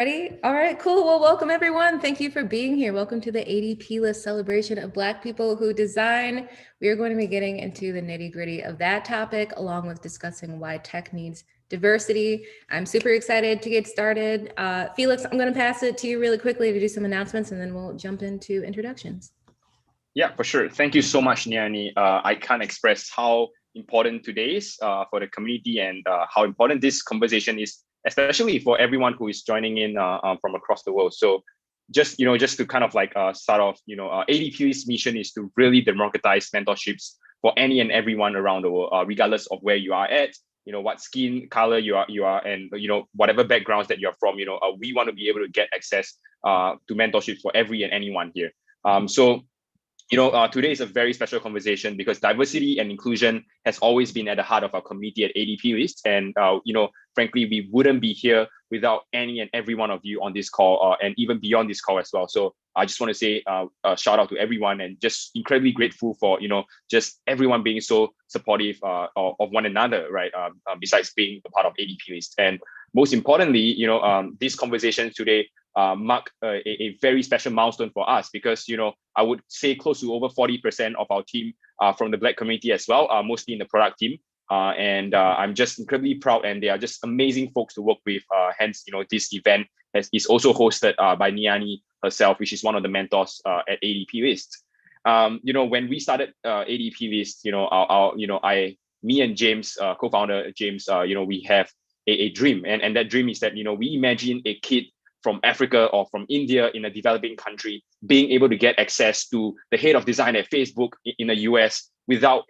Ready? All right, cool. Well, welcome everyone. Thank you for being here. Welcome to the ADPList celebration of Black people who design. We are going to be getting into the nitty gritty of that topic, along with discussing why tech needs diversity. I'm super excited to get started. Felix, I'm going to pass it to you really quickly to do some announcements, and then we'll jump into introductions. Yeah, for sure. Thank you so much, NeYane. I can't express how important today is for the community and how important this conversation is, especially for everyone who is joining in from across the world. So just to kind of like start off, ADP's mission is to really democratize mentorships for any and everyone around the world, regardless of where you are at, what skin color you are, and whatever backgrounds that you're from. We want to be able to get access to mentorships for every and anyone here. Today is a very special conversation because diversity and inclusion has always been at the heart of our community at ADPList. And, frankly, we wouldn't be here without any and every one of you on this call and even beyond this call as well. So I just want to say a shout out to everyone and just incredibly grateful for, just everyone being so supportive of one another, right? Besides being a part of ADPList. And most importantly, this conversation today mark a very special milestone for us because, I would say close to over 40% of our team from the Black community as well, mostly in the product team. And I'm just incredibly proud, and they are just amazing folks to work with. Hence, this event is also hosted by NeYane herself, which is one of the mentors at ADPList. When we started ADPList, me and James, co-founder James, we have a dream, and that dream is that we imagine a kid from Africa or from India in a developing country being able to get access to the head of design at Facebook in the US without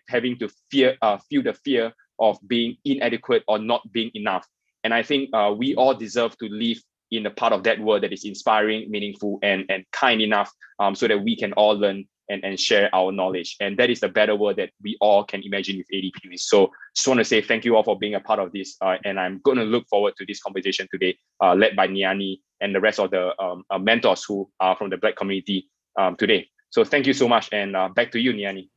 having to feel the fear of being inadequate or not being enough. And I think we all deserve to live in a part of that world that is inspiring, meaningful, and kind enough so that we can all learn and share our knowledge. And that is the better world that we all can imagine with ADP. So just want to say thank you all for being a part of this. And I'm going to look forward to this conversation today, led by NeYane and the rest of the mentors who are from the Black community today. So thank you so much. And back to you, NeYane.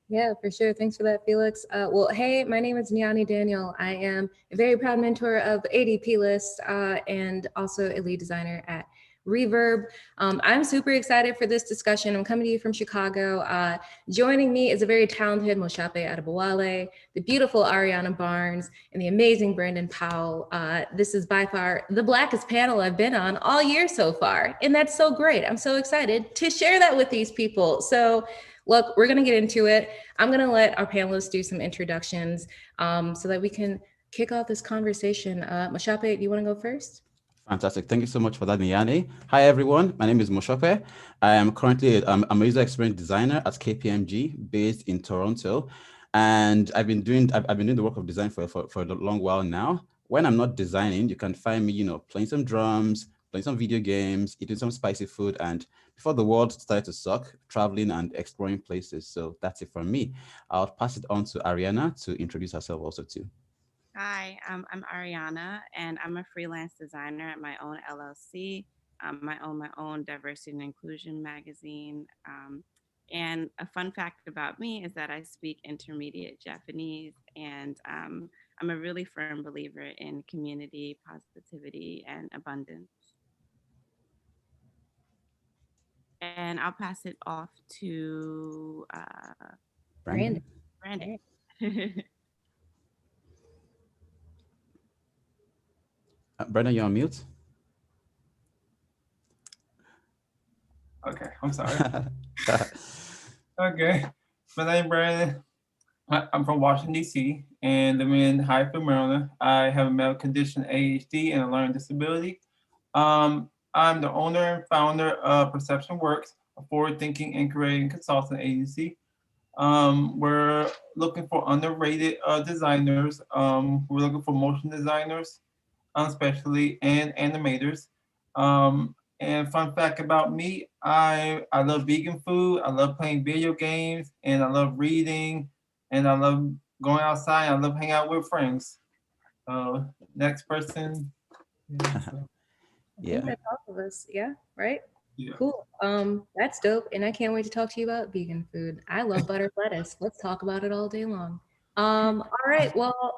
Yeah, for sure. Thanks for that, Felix. Well, hey, my name is NeYane Daniel. I am a very proud mentor of ADPList and also a lead designer at Reverb. I'm super excited for this discussion. I'm coming to you from Chicago. Joining me is a very talented Moshape Adebowale, the beautiful Ariana Barnes, and the amazing Brandon Powell. This is by far the Blackest panel I've been on all year so far, and that's so great. I'm so excited to share that with these people. So look, we're gonna get into it. I'm gonna let our panelists do some introductions so that we can kick off this conversation. Moshape, do you wanna go first? Fantastic. Thank you so much for that, NeYane. Hi, everyone. My name is Moshape. I am currently I'm a user experience designer at KPMG based in Toronto. And I've been doing the work of design for a long while now. When I'm not designing, you can find me, playing some drums, playing some video games, eating some spicy food. And before the world started to suck, traveling and exploring places. So that's it from me. I'll pass it on to Ariana to introduce herself also too. Hi, I'm Ariana, and I'm a freelance designer at my own LLC. My own diversity and inclusion magazine. And a fun fact about me is that I speak intermediate Japanese, and I'm a really firm believer in community, positivity, and abundance. And I'll pass it off to Brandon. Brandon. Brandon, you're on mute. Okay, I'm sorry. Okay, my name is Brandon. I'm from Washington, D.C., and I'm in Hyattsville, Maryland. I have a medical condition, ADHD, and a learning disability. I'm the owner and founder of Perception Works, a forward-thinking and creating consulting agency. We're looking for underrated designers. We're looking for motion designers, especially, and animators. And fun fact about me, I love vegan food. I love playing video games, and I love reading, and I love going outside. I love hanging out with friends. Next person. Yeah. I think that's all of us. Yeah, right? Yeah. Cool. That's dope. And I can't wait to talk to you about vegan food. I love buttered lettuce. Let's talk about it all day long. All right. Well,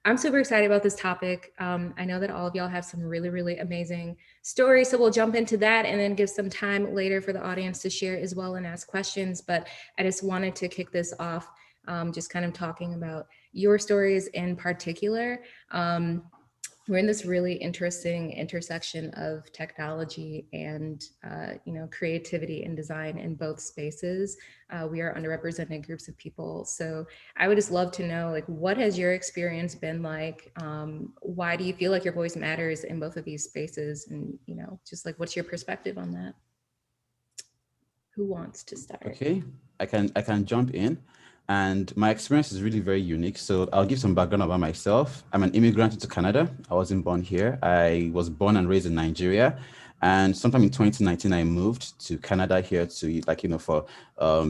I'm super excited about this topic. I know that all of y'all have some really, really amazing stories. So we'll jump into that and then give some time later for the audience to share as well and ask questions. But I just wanted to kick this off, just kind of talking about your stories in particular. We're in this really interesting intersection of technology and creativity and design in both spaces. We are underrepresented groups of people, so I would just love to know, like, what has your experience been like? Why do you feel like your voice matters in both of these spaces? And just like, what's your perspective on that? Who wants to start? Okay, I can jump in. And my experience is really very unique. So I'll give some background about myself. I'm an immigrant into Canada. I wasn't born here. I was born and raised in Nigeria. And sometime in 2019, I moved to Canada here to for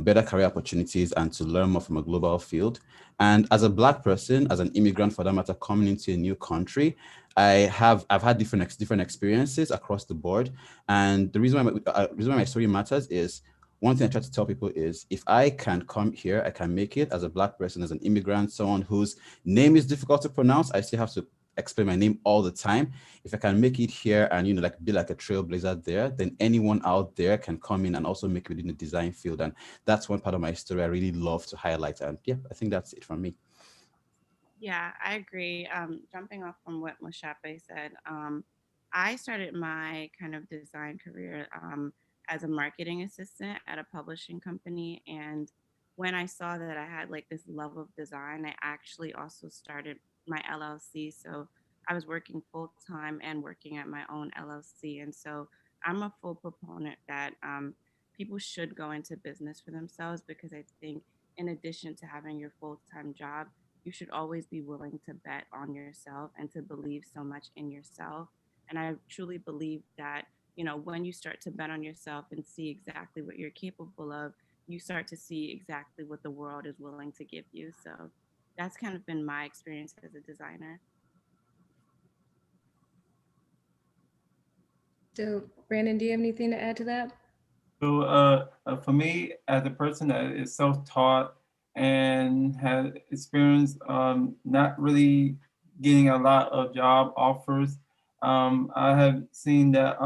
better career opportunities and to learn more from a global field. And as a Black person, as an immigrant for that matter, coming into a new country, I've had different experiences across the board. And the reason why my story matters is, one thing I try to tell people is, if I can come here, I can make it as a Black person, as an immigrant, someone whose name is difficult to pronounce. I still have to explain my name all the time. If I can make it here and be like a trailblazer there, then anyone out there can come in and also make it within the design field. And that's one part of my story I really love to highlight. And yeah, I think that's it from me. Yeah, I agree. Jumping off from what Moshape said, I started my kind of design career as a marketing assistant at a publishing company. And when I saw that I had like this love of design, I actually also started my LLC. So I was working full time and working at my own LLC. And so I'm a full proponent that people should go into business for themselves, because I think in addition to having your full time job, you should always be willing to bet on yourself and to believe so much in yourself. And I truly believe that, when you start to bet on yourself and see exactly what you're capable of, you start to see exactly what the world is willing to give you. So that's kind of been my experience as a designer. So, Brandon, do you have anything to add to that? So for me, as a person that is self-taught and has experience not really getting a lot of job offers, I have seen that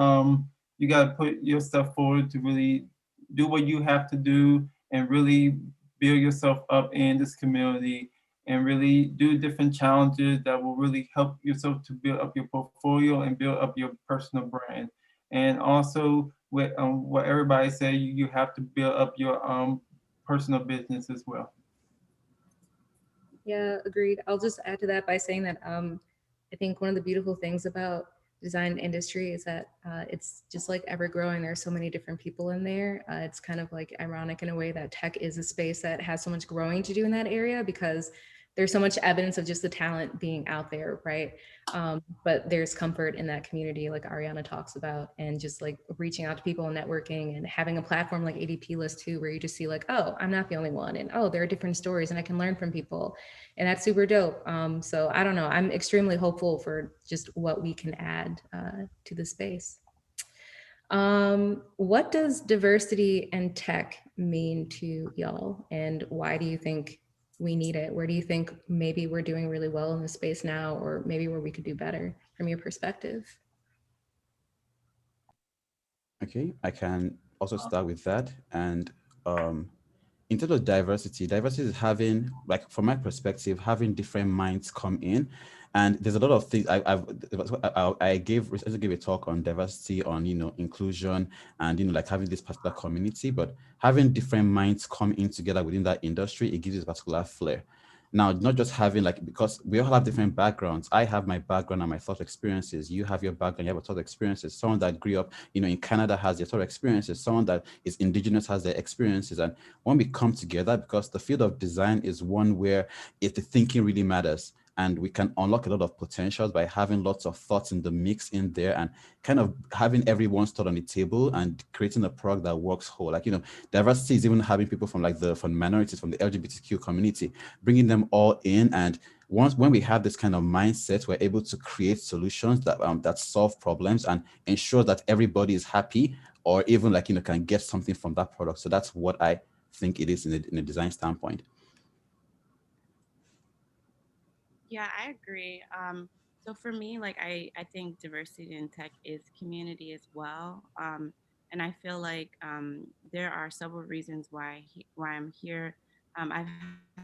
you got to put yourself forward to really do what you have to do and really build yourself up in this community and really do different challenges that will really help yourself to build up your portfolio and build up your personal brand. And also with what everybody say, you have to build up your personal business as well. Yeah, agreed. I'll just add to that by saying that I think one of the beautiful things about design industry is that it's just like ever growing. There are so many different people in there. It's kind of like ironic in a way that tech is a space that has so much growing to do in that area, because there's so much evidence of just the talent being out there, right? But there's comfort in that community, like Ariana talks about, and just like reaching out to people and networking and having a platform like ADPList too, where you just see like, oh, I'm not the only one, and oh, there are different stories and I can learn from people, and that's super dope. So I don't know, I'm extremely hopeful for just what we can add to the space. What does diversity and tech mean to y'all, and why do you think we need it? Where do you think maybe we're doing really well in the space now, or maybe where we could do better from your perspective? Okay, I can also start with that. And in terms of diversity is having, like, from my perspective, having different minds come in. And there's a lot of things I gave a talk on diversity, on inclusion, and like having this particular community, but having different minds come in together within that industry, it gives it a particular flair. Now, not just having, like, because we all have different backgrounds. I have my background and my thought experiences. You have your background, you have a thought experiences. Someone that grew up, in Canada has their thought experiences. Someone that is indigenous has their experiences. And when we come together, because the field of design is one where the thinking really matters, and we can unlock a lot of potentials by having lots of thoughts in the mix in there, and kind of having everyone's thought on the table and creating a product that works whole. Like, diversity is even having people from from minorities, from the LGBTQ community, bringing them all in. And when we have this kind of mindset, we're able to create solutions that solve problems and ensure that everybody is happy, or even can get something from that product. So that's what I think it is in a design standpoint. Yeah, I agree. So for me, like I think diversity in tech is community as well. And I feel like there are several reasons why I'm here. I've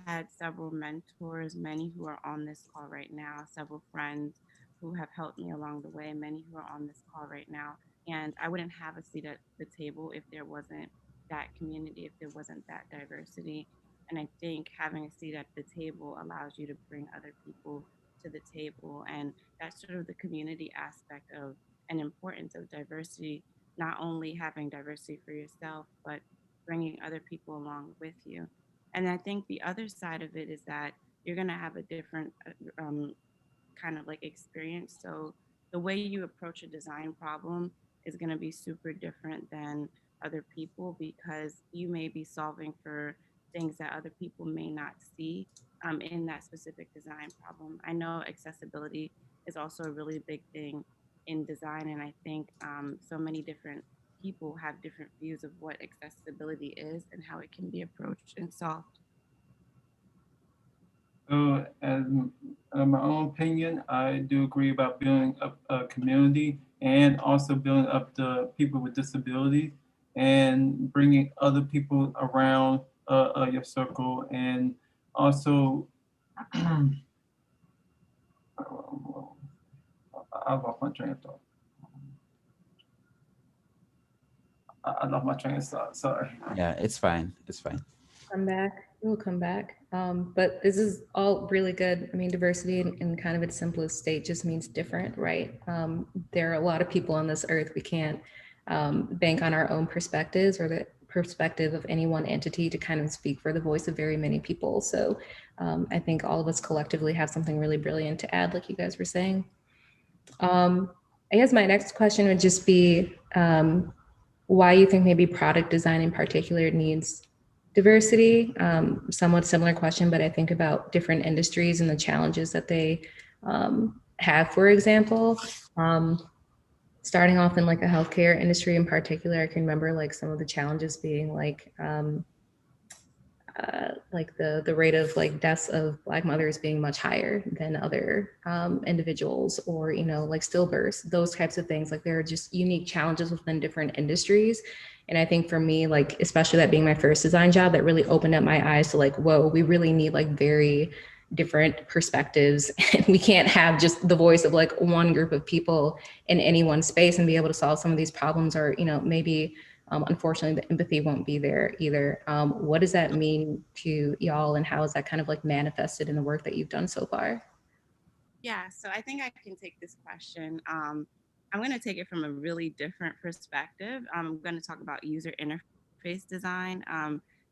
had several mentors, many who are on this call right now, several friends who have helped me along the way, many who are on this call right now. And I wouldn't have a seat at the table if there wasn't that community, if there wasn't that diversity. And I think having a seat at the table allows you to bring other people to the table. And that's sort of the community aspect of and importance of diversity, not only having diversity for yourself, but bringing other people along with you. And I think the other side of it is that you're going to have a different kind of like experience. So the way you approach a design problem is going to be super different than other people because you may be solving for things that other people may not see in that specific design problem. I know accessibility is also a really big thing in design, and I think so many different people have different views of what accessibility is and how it can be approached and solved. So, as my own opinion, I do agree about building up a community and also building up the people with disabilities and bringing other people around your circle. And also, I lost my train of thought. I lost my train of thought. Sorry. Yeah, it's fine. It's fine. Come back. We'll come back. But this is all really good. I mean, diversity in kind of its simplest state just means different, right? There are a lot of people on this earth. We can't bank on our own perspectives or the perspective of any one entity to kind of speak for the voice of very many people. So I think all of us collectively have something really brilliant to add, like you guys were saying. I guess my next question would just be why you think maybe product design in particular needs diversity. Somewhat similar question, but I think about different industries and the challenges that they have. For example, starting off in like a healthcare industry in particular, I can remember like some of the challenges being like the rate of like deaths of Black mothers being much higher than other individuals, or like stillbirths, those types of things. Like there are just unique challenges within different industries. And I think for me, like especially that being my first design job, that really opened up my eyes to like, whoa, we really need like very different perspectives, and we can't have just the voice of like one group of people in any one space and be able to solve some of these problems, or maybe unfortunately, the empathy won't be there either. What does that mean to y'all, and how is that kind of like manifested in the work that you've done so far? Yeah, so I think I can take this question. I'm going to take it from a really different perspective. I'm going to talk about user interface design,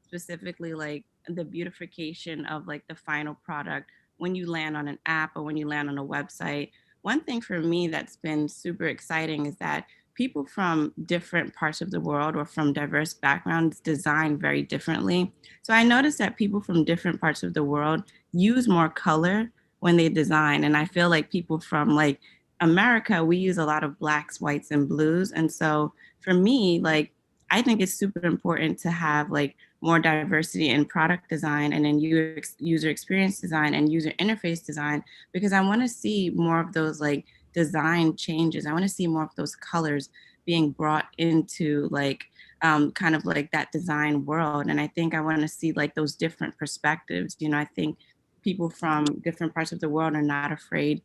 specifically like the beautification of like the final product when you land on an app or when you land on a website. One thing for me that's been super exciting is that people from different parts of the world or from diverse backgrounds design very differently. So I noticed that people from different parts of the world use more color when they design. And I feel like people from like America, we use a lot of blacks, whites, and blues. And so for me, like, I think it's super important to have like more diversity in product design and in user experience design and user interface design, because I want to see more of those like design changes. I want to see more of those colors being brought into like kind of like that design world. And I think I want to see like those different perspectives. I think people from different parts of the world are not afraid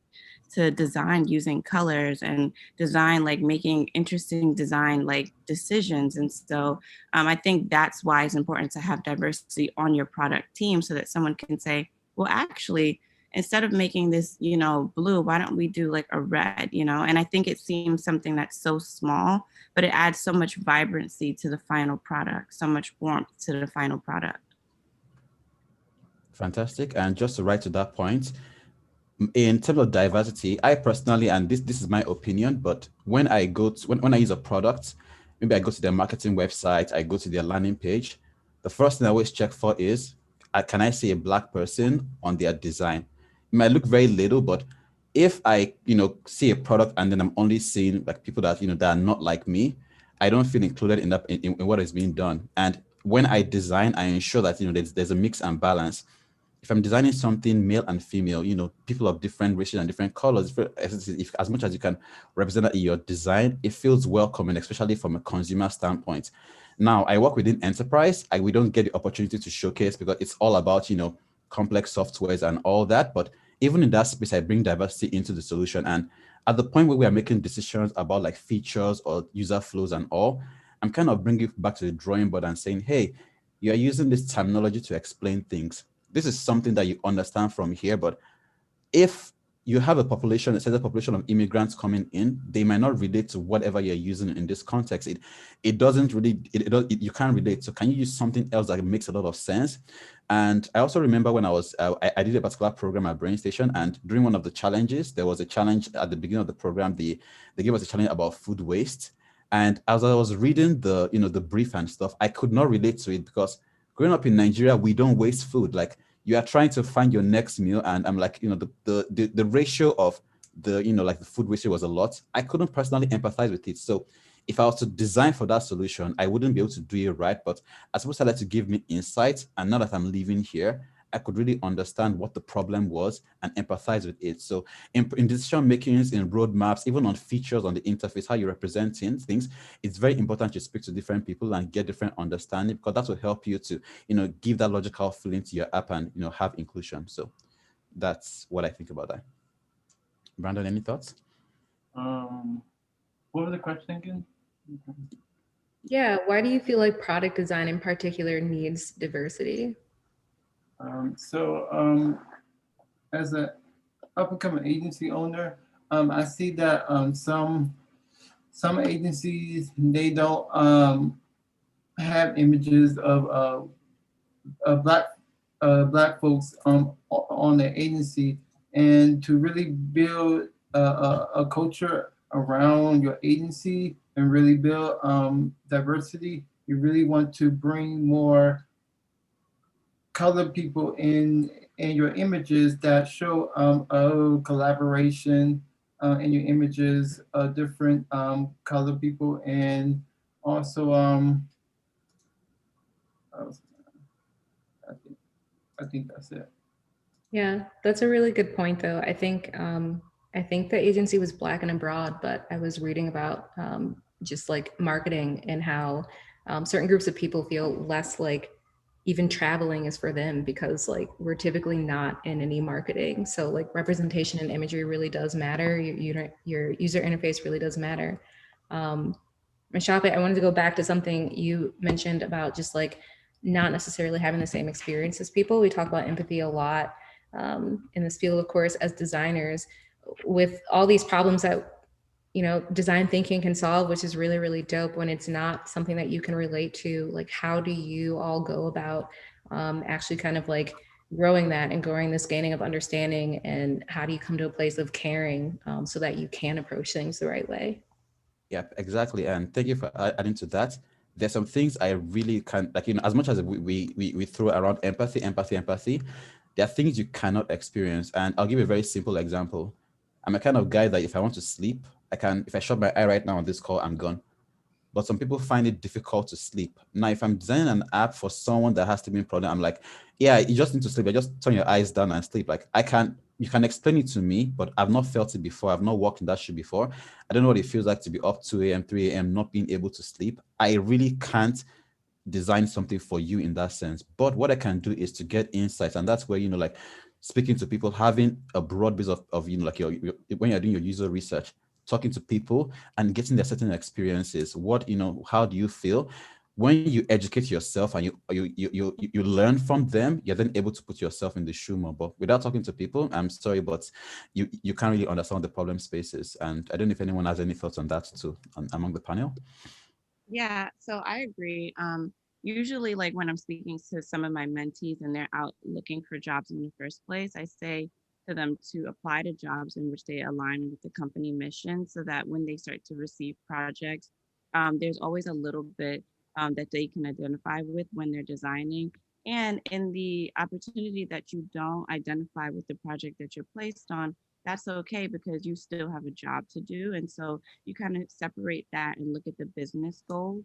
to design using colors and design like making interesting design like decisions. And so I think that's why it's important to have diversity on your product team, so that someone can say, well, actually, instead of making this, blue, why don't we do like a red, And I think it seems something that's so small, but it adds so much vibrancy to the final product, so much warmth to the final product. Fantastic. And just to write to that point, in terms of diversity, I personally, and this is my opinion, but when I go to, when I use a product, maybe I go to their marketing website, I go to their landing page, the first thing I always check for is, can I see a Black person on their design? It might look very little, but if I, see a product and then I'm only seeing like people that, that are not like me, I don't feel included in what is being done. And when I design, I ensure that, there's a mix and balance. if I'm designing something male and female, people of different races and different colors, if as much as you can represent that in your design, it feels welcoming, especially from a consumer standpoint. Now, I work within enterprise. We don't get the opportunity to showcase because it's all about, complex softwares and all that. But even in that space, I bring diversity into the solution. And at the point where we are making decisions about like features or user flows and all, I'm kind of bringing it back to the drawing board and saying, hey, you're using this terminology to explain things. This is something that you understand from here, but if you have a population, a population of immigrants coming in, they might not relate to whatever you're using in this context. It doesn't really, you can't relate. So can you use something else that makes a lot of sense? And I also remember when I did a particular program at BrainStation, and during one of the challenges, there was a challenge at the beginning of the program. They gave us a challenge about food waste. And as I was reading the brief and stuff, I could not relate to it because growing up in Nigeria, we don't waste food. Like, you are trying to find your next meal, and I'm like, the ratio of the like the food ratio was a lot. I couldn't personally empathize with it. So if I was to design for that solution, I wouldn't be able to do it right. But I suppose I like to give me insight, and now that I'm living here, I could really understand what the problem was and empathize with it. So in decision makings, in roadmaps, even on features on the interface, how you represent things, it's very important to speak to different people and get different understanding, because that will help you to, give that logical feeling to your app and, have inclusion. So that's what I think about that. Brandon, any thoughts? What was the question again? Yeah, why do you feel like product design in particular needs diversity? As an up-and-coming agency owner, I see that some agencies, they don't have images of black folks on their agency, and to really build a culture around your agency and really build diversity, you really want to bring more colored people in your images that show a collaboration in your images of different colored people, and also I think that's it. Yeah, that's a really good point, though. I think the agency was Black and Abroad, but I was reading about just like marketing and how certain groups of people feel less like even traveling is for them because like we're typically not in any marketing. So like representation and imagery really does matter. Your user interface really does matter. Mashape, I wanted to go back to something you mentioned about just like not necessarily having the same experience as people. We talk about empathy a lot in this field, of course, as designers, with all these problems that design thinking can solve, which is really, really dope when it's not something that you can relate to. Like, how do you all go about actually kind of like growing that and growing this gaining of understanding, and how do you come to a place of caring so that you can approach things the right way? Yep, exactly. And thank you for adding to that. There's some things I really can't, like, as much as we throw around empathy, there are things you cannot experience. And I'll give you a very simple example. I'm a kind of guy that if I want to sleep, if I shut my eye right now on this call, I'm gone. But some people find it difficult to sleep. Now, if I'm designing an app for someone that has sleeping problem, I'm like, yeah, you just need to sleep. Just turn your eyes down and sleep. Like, you can explain it to me, but I've not felt it before. I've not walked in that shoe before. I don't know what it feels like to be up 2 a.m., 3 a.m., not being able to sleep. I really can't design something for you in that sense. But what I can do is to get insights. And that's where, like speaking to people, having a broad base of like when you're doing your user research, talking to people and getting their certain experiences. How do you feel? When you educate yourself and you learn from them, you're then able to put yourself in the shoe more. But without talking to people, I'm sorry, but you can't really understand the problem spaces. And I don't know if anyone has any thoughts on that too, among the panel. Yeah, so I agree. Usually, like when I'm speaking to some of my mentees and they're out looking for jobs in the first place, I say to them to apply to jobs in which they align with the company mission, so that when they start to receive projects, there's always a little bit that they can identify with when they're designing. And in the opportunity that you don't identify with the project that you're placed on, that's okay, because you still have a job to do. And so you kind of separate that and look at the business goal.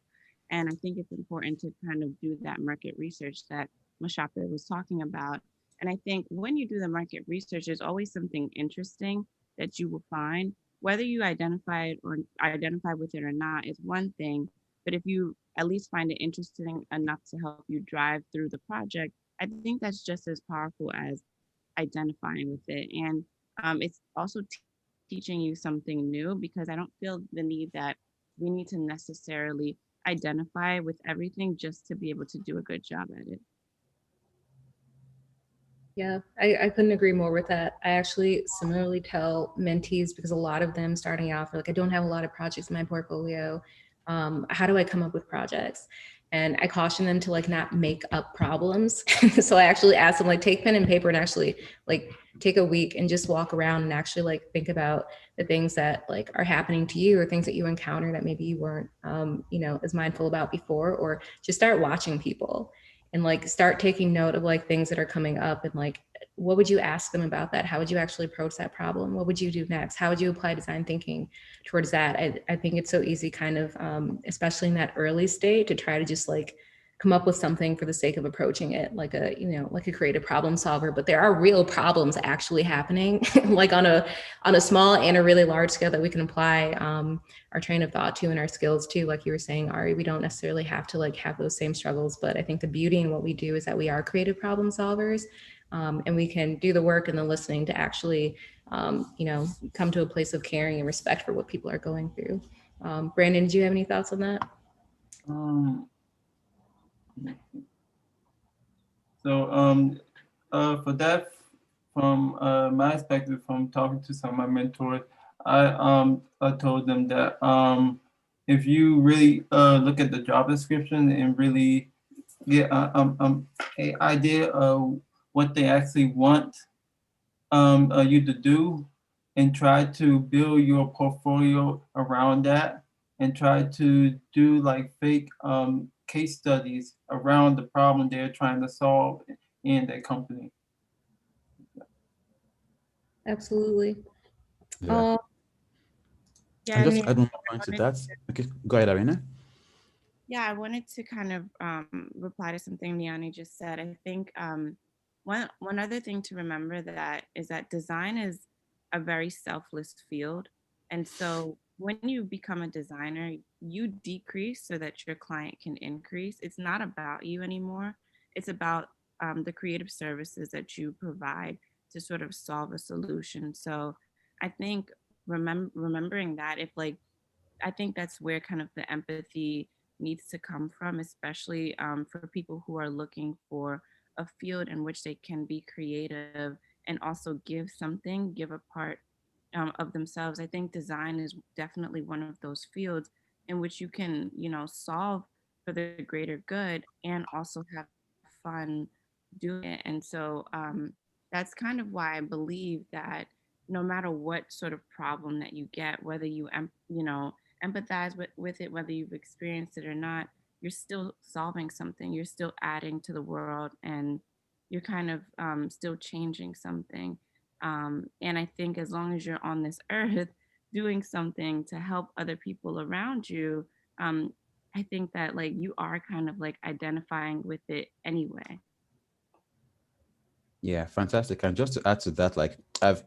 And I think it's important to kind of do that market research that Mashape was talking about. And I think when you do the market research, there's always something interesting that you will find. Whether you identify it or identify with it or not is one thing, but if you at least find it interesting enough to help you drive through the project, I think that's just as powerful as identifying with it. And it's also teaching you something new, because I don't feel the need that we need to necessarily identify with everything just to be able to do a good job at it. Yeah, I couldn't agree more with that. I actually similarly tell mentees, because a lot of them starting out, for like, I don't have a lot of projects in my portfolio. How do I come up with projects? And I caution them to like not make up problems. So I actually ask them, like, take pen and paper and actually like take a week and just walk around and actually like think about the things that like are happening to you, or things that you encounter that maybe you weren't as mindful about before, or just start watching people and like start taking note of like things that are coming up, and like, what would you ask them about that? How would you actually approach that problem? What would you do next? How would you apply design thinking towards that? I think it's so easy kind of, especially in that early state, to try to just like come up with something for the sake of approaching it like a, like a creative problem solver. But there are real problems actually happening like on a small and a really large scale that we can apply our train of thought to, and our skills too. Like you were saying, Ari, we don't necessarily have to like have those same struggles, but I think the beauty in what we do is that we are creative problem solvers, and we can do the work and the listening to actually, come to a place of caring and respect for what people are going through. Brandon, did you have any thoughts on that? For that, from my perspective, from talking to some of my mentors, I told them that if you really look at the job description and really get an idea of what they actually want you to do, and try to build your portfolio around that, and try to do like fake case studies around the problem they're trying to solve in their company. Absolutely. Yeah. Yeah, And just yeah. add one more point to that. Okay, go ahead, Arena. Yeah, I wanted to kind of reply to something NeYane just said. I think one other thing to remember that is that design is a very selfless field, and so when you become a designer, you decrease so that your client can increase. It's not about you anymore. It's about the creative services that you provide to sort of solve a solution. So I think remembering that, if like, I think that's where kind of the empathy needs to come from, especially for people who are looking for a field in which they can be creative and also give something, give a part of themselves. I think design is definitely one of those fields in which you can, solve for the greater good and also have fun doing it. And so that's kind of why I believe that no matter what sort of problem that you get, whether empathize with it, whether you've experienced it or not, you're still solving something, you're still adding to the world, and you're kind of still changing something. And I think as long as you're on this earth doing something to help other people around you, um, I think that like you are kind of like identifying with it anyway. Yeah, fantastic. And just to add to that, like I've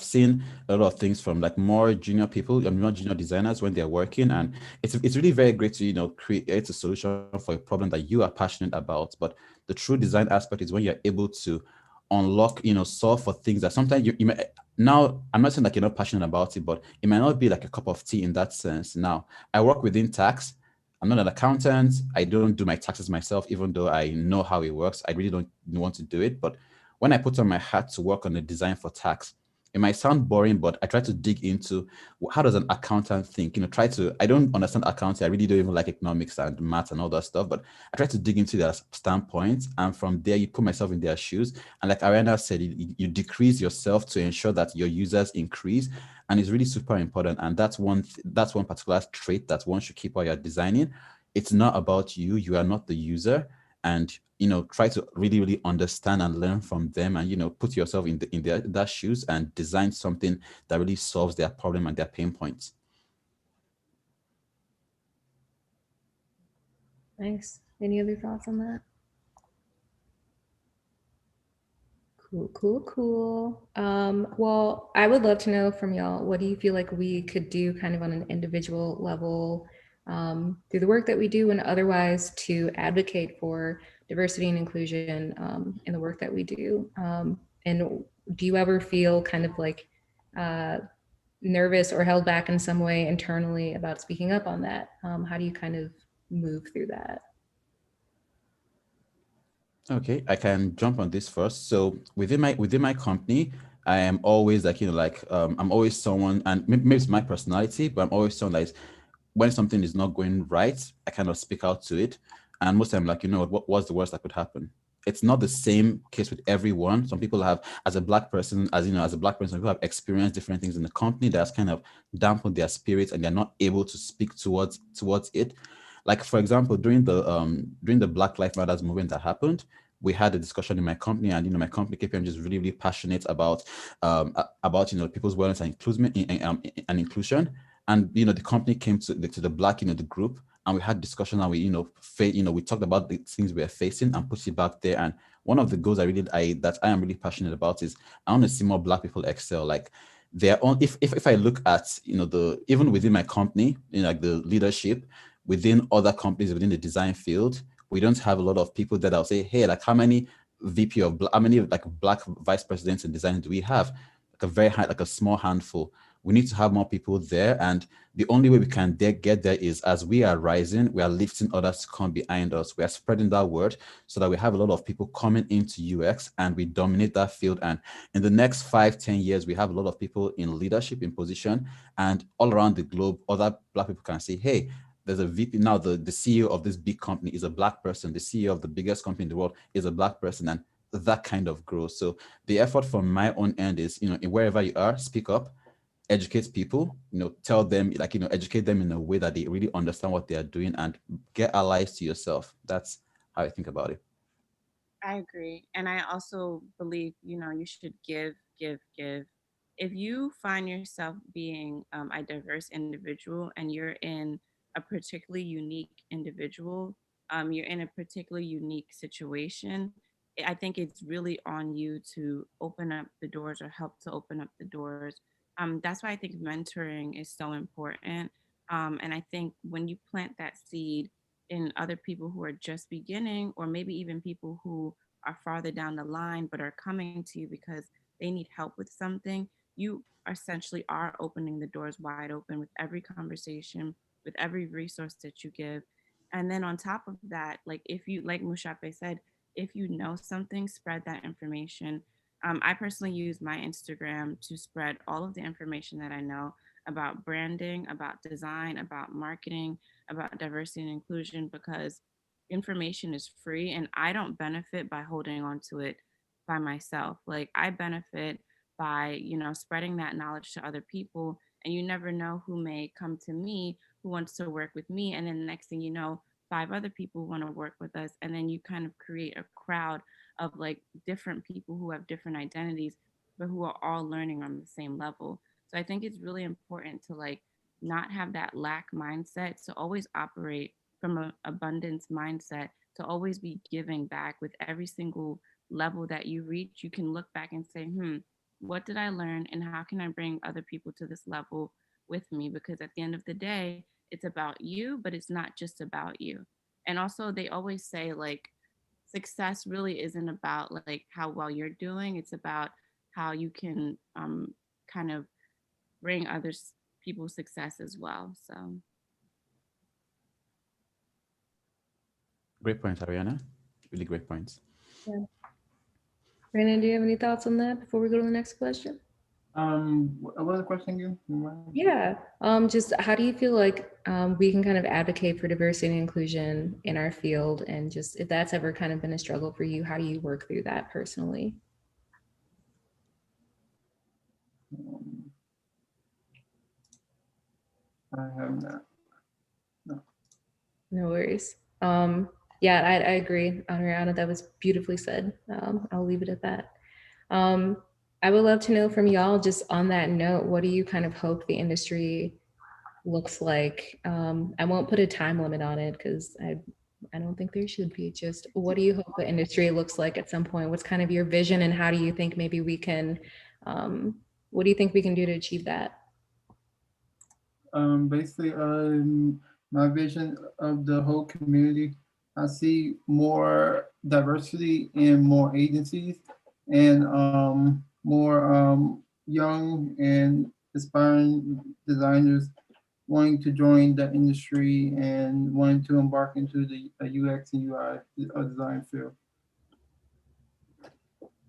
seen a lot of things from like more junior people and more junior designers when they're working. And it's really very great to, create a solution for a problem that you are passionate about. But the true design aspect is when you're able to unlock, solve for things that sometimes you may, now I'm not saying like you're not passionate about it, but it might not be like a cup of tea in that sense. Now, I work within tax. I'm not an accountant. I don't do my taxes myself, even though I know how it works. I really don't want to do it. But when I put on my hat to work on the design for tax, it might sound boring, but I try to dig into how does an accountant think? I don't understand accounting. I really don't even like economics and math and all that stuff, but I try to dig into their standpoint. And from there, you put myself in their shoes. And like Ariana said, you decrease yourself to ensure that your users increase. And it's really super important. And that's one particular trait that one should keep while you're designing. It's not about you. You are not the user. And try to really, really understand and learn from them, and put yourself in their shoes and design something that really solves their problem and their pain points. Nice. Any other thoughts on that? Cool. Well, I would love to know from y'all, what do you feel like we could do kind of on an individual level through the work that we do and otherwise to advocate for diversity and inclusion in the work that we do? And do you ever feel kind of like nervous or held back in some way internally about speaking up on that? How do you kind of move through that? Okay, I can jump on this first. So within my company, I am always like, I'm always someone, and maybe it's my personality, but I'm always someone that is, when something is not going right, I kind of speak out to it. And most of the time, like, what's the worst that could happen? It's not the same case with everyone. Some people have, as a black person, as a black person, people have experienced different things in the company that's kind of dampened their spirits and they're not able to speak towards it. Like, for example, during the Black Lives Matters movement that happened, we had a discussion in my company, and my company KPMG is really, really passionate about people's wellness and inclusion. And the company came to the Black the group, and we had discussion, and we talked about the things we are facing and put it back there. And one of the goals I am really passionate about is I want to see more Black people excel. Like, if I look at even within my company, like the leadership within other companies within the design field, we don't have a lot of people that I'll say, hey, like, how many like Black vice presidents in design do we have? Like a very high, like a small handful. We need to have more people there. And the only way we can get there is as we are rising, we are lifting others to come behind us. We are spreading that word so that we have a lot of people coming into UX and we dominate that field. And in the next 5-10 years, we have a lot of people in leadership, in position, and all around the globe, other Black people can say, hey, there's a VP now, the CEO of this big company is a Black person. The CEO of the biggest company in the world is a Black person, and that kind of growth. So the effort from my own end is, wherever you are, speak up, educate people, tell them, educate them in a way that they really understand what they are doing, and get allies to yourself. That's how I think about it. I agree. And I also believe, you should give. If you find yourself being a diverse individual and you're in a particularly unique individual, you're in a particularly unique situation, I think it's really on you to open up the doors or help to open up the doors. That's why I think mentoring is so important. And I think when you plant that seed in other people who are just beginning, or maybe even people who are farther down the line but are coming to you because they need help with something, you essentially are opening the doors wide open with every conversation, with every resource that you give. And then on top of that, like, if you, like Mushape said, if you know something, spread that information. I personally use my Instagram to spread all of the information that I know about branding, about design, about marketing, about diversity and inclusion, because information is free and I don't benefit by holding on to it by myself. Like, I benefit by, spreading that knowledge to other people. And you never know who may come to me who wants to work with me. And then the next thing you know, 5 other people want to work with us. And then you kind of create a crowd of like different people who have different identities, but who are all learning on the same level. So I think it's really important to like not have that lack mindset, to always operate from an abundance mindset, to always be giving back with every single level that you reach. You can look back and say, what did I learn and how can I bring other people to this level with me? Because at the end of the day, it's about you, but it's not just about you. And also, they always say like success really isn't about like how well you're doing. It's about how you can kind of bring others people's success as well. So Great point, Ariana. Really great points. Yeah. Brandon, do you have any thoughts on that before we go to the next question? What was the question again? Yeah. Just how do you feel like we can kind of advocate for diversity and inclusion in our field? And just if that's ever kind of been a struggle for you, how do you work through that personally? I have not. No worries. Yeah, I agree, Ariana. That was beautifully said. I'll leave it at that. I would love to know from y'all, just on that note, what do you kind of hope the industry looks like? I won't put a time limit on it because I don't think there should be. Just what do you hope the industry looks like at some point? What's kind of your vision, and how do you think maybe we can, what do you think we can do to achieve that? Basically, my vision of the whole community, I see more diversity in more agencies and more young and aspiring designers wanting to join the industry and wanting to embark into the UX and UI design field.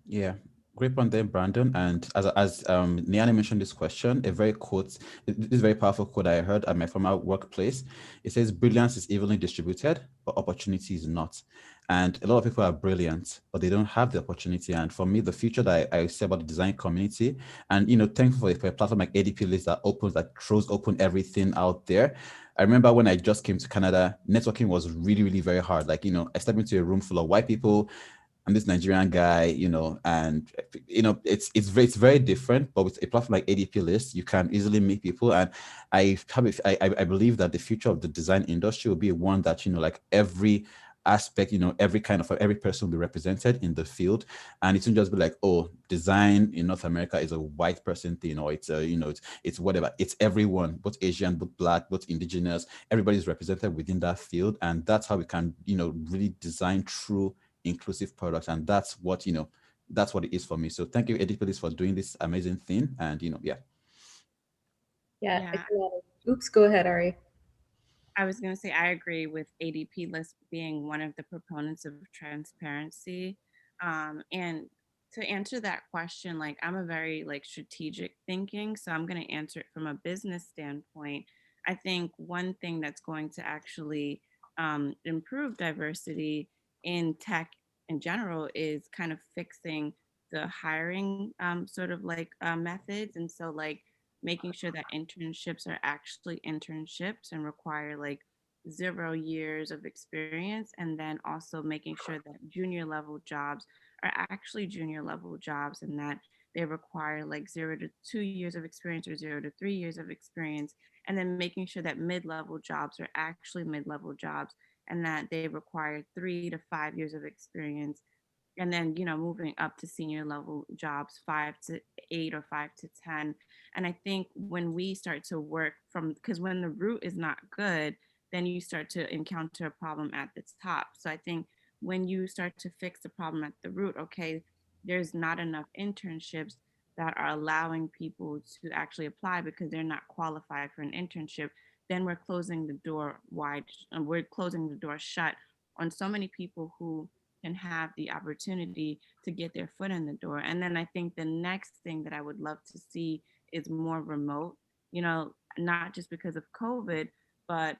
Yeah, great point there, Brandon. And as NeYane mentioned this question, this very powerful quote I heard at my former workplace. It says, "Brilliance is evenly distributed, but opportunity is not." And a lot of people are brilliant, but they don't have the opportunity. And for me, the future that I say about the design community, and thankful for a platform like ADPList that throws open everything out there. I remember when I just came to Canada, networking was really, really very hard. Like, I stepped into a room full of white people. I'm this Nigerian guy, and it's very different. But with a platform like ADPList, you can easily meet people, and I believe that the future of the design industry will be one that like every aspect, every person will be represented in the field, and it won't just be like, oh, design in North America is a white person thing, or it's it's whatever. It's everyone, both Asian, both Black, both Indigenous. Everybody's represented within that field, and that's how we can really design true inclusive products. And that's what it is for me. So thank you, ADPList, for doing this amazing thing. And Yeah. Yeah. Oops, go ahead, Ari. I was going to say, I agree with ADPList being one of the proponents of transparency. And to answer that question, like, I'm a very strategic thinking, so I'm going to answer it from a business standpoint. I think one thing that's going to actually improve diversity in tech in general is kind of fixing the hiring methods. And so making sure that internships are actually internships and require 0 years of experience, and then also making sure that junior level jobs are actually junior level jobs and that they require 0 to 2 years of experience or 0 to 3 years of experience, and then making sure that mid-level jobs are actually mid-level jobs and that they require 3 to 5 years of experience, and then moving up to senior level jobs 5 to 8 or 5 to 10. And I think when we start to work from, because when the root is not good, then you start to encounter a problem at the top. So I think when you start to fix the problem at the root, okay, there's not enough internships that are allowing people to actually apply because they're not qualified for an internship, then we're closing the door wide, and we're closing the door shut on so many people who can have the opportunity to get their foot in the door. And then I think the next thing that I would love to see is more remote, not just because of COVID, but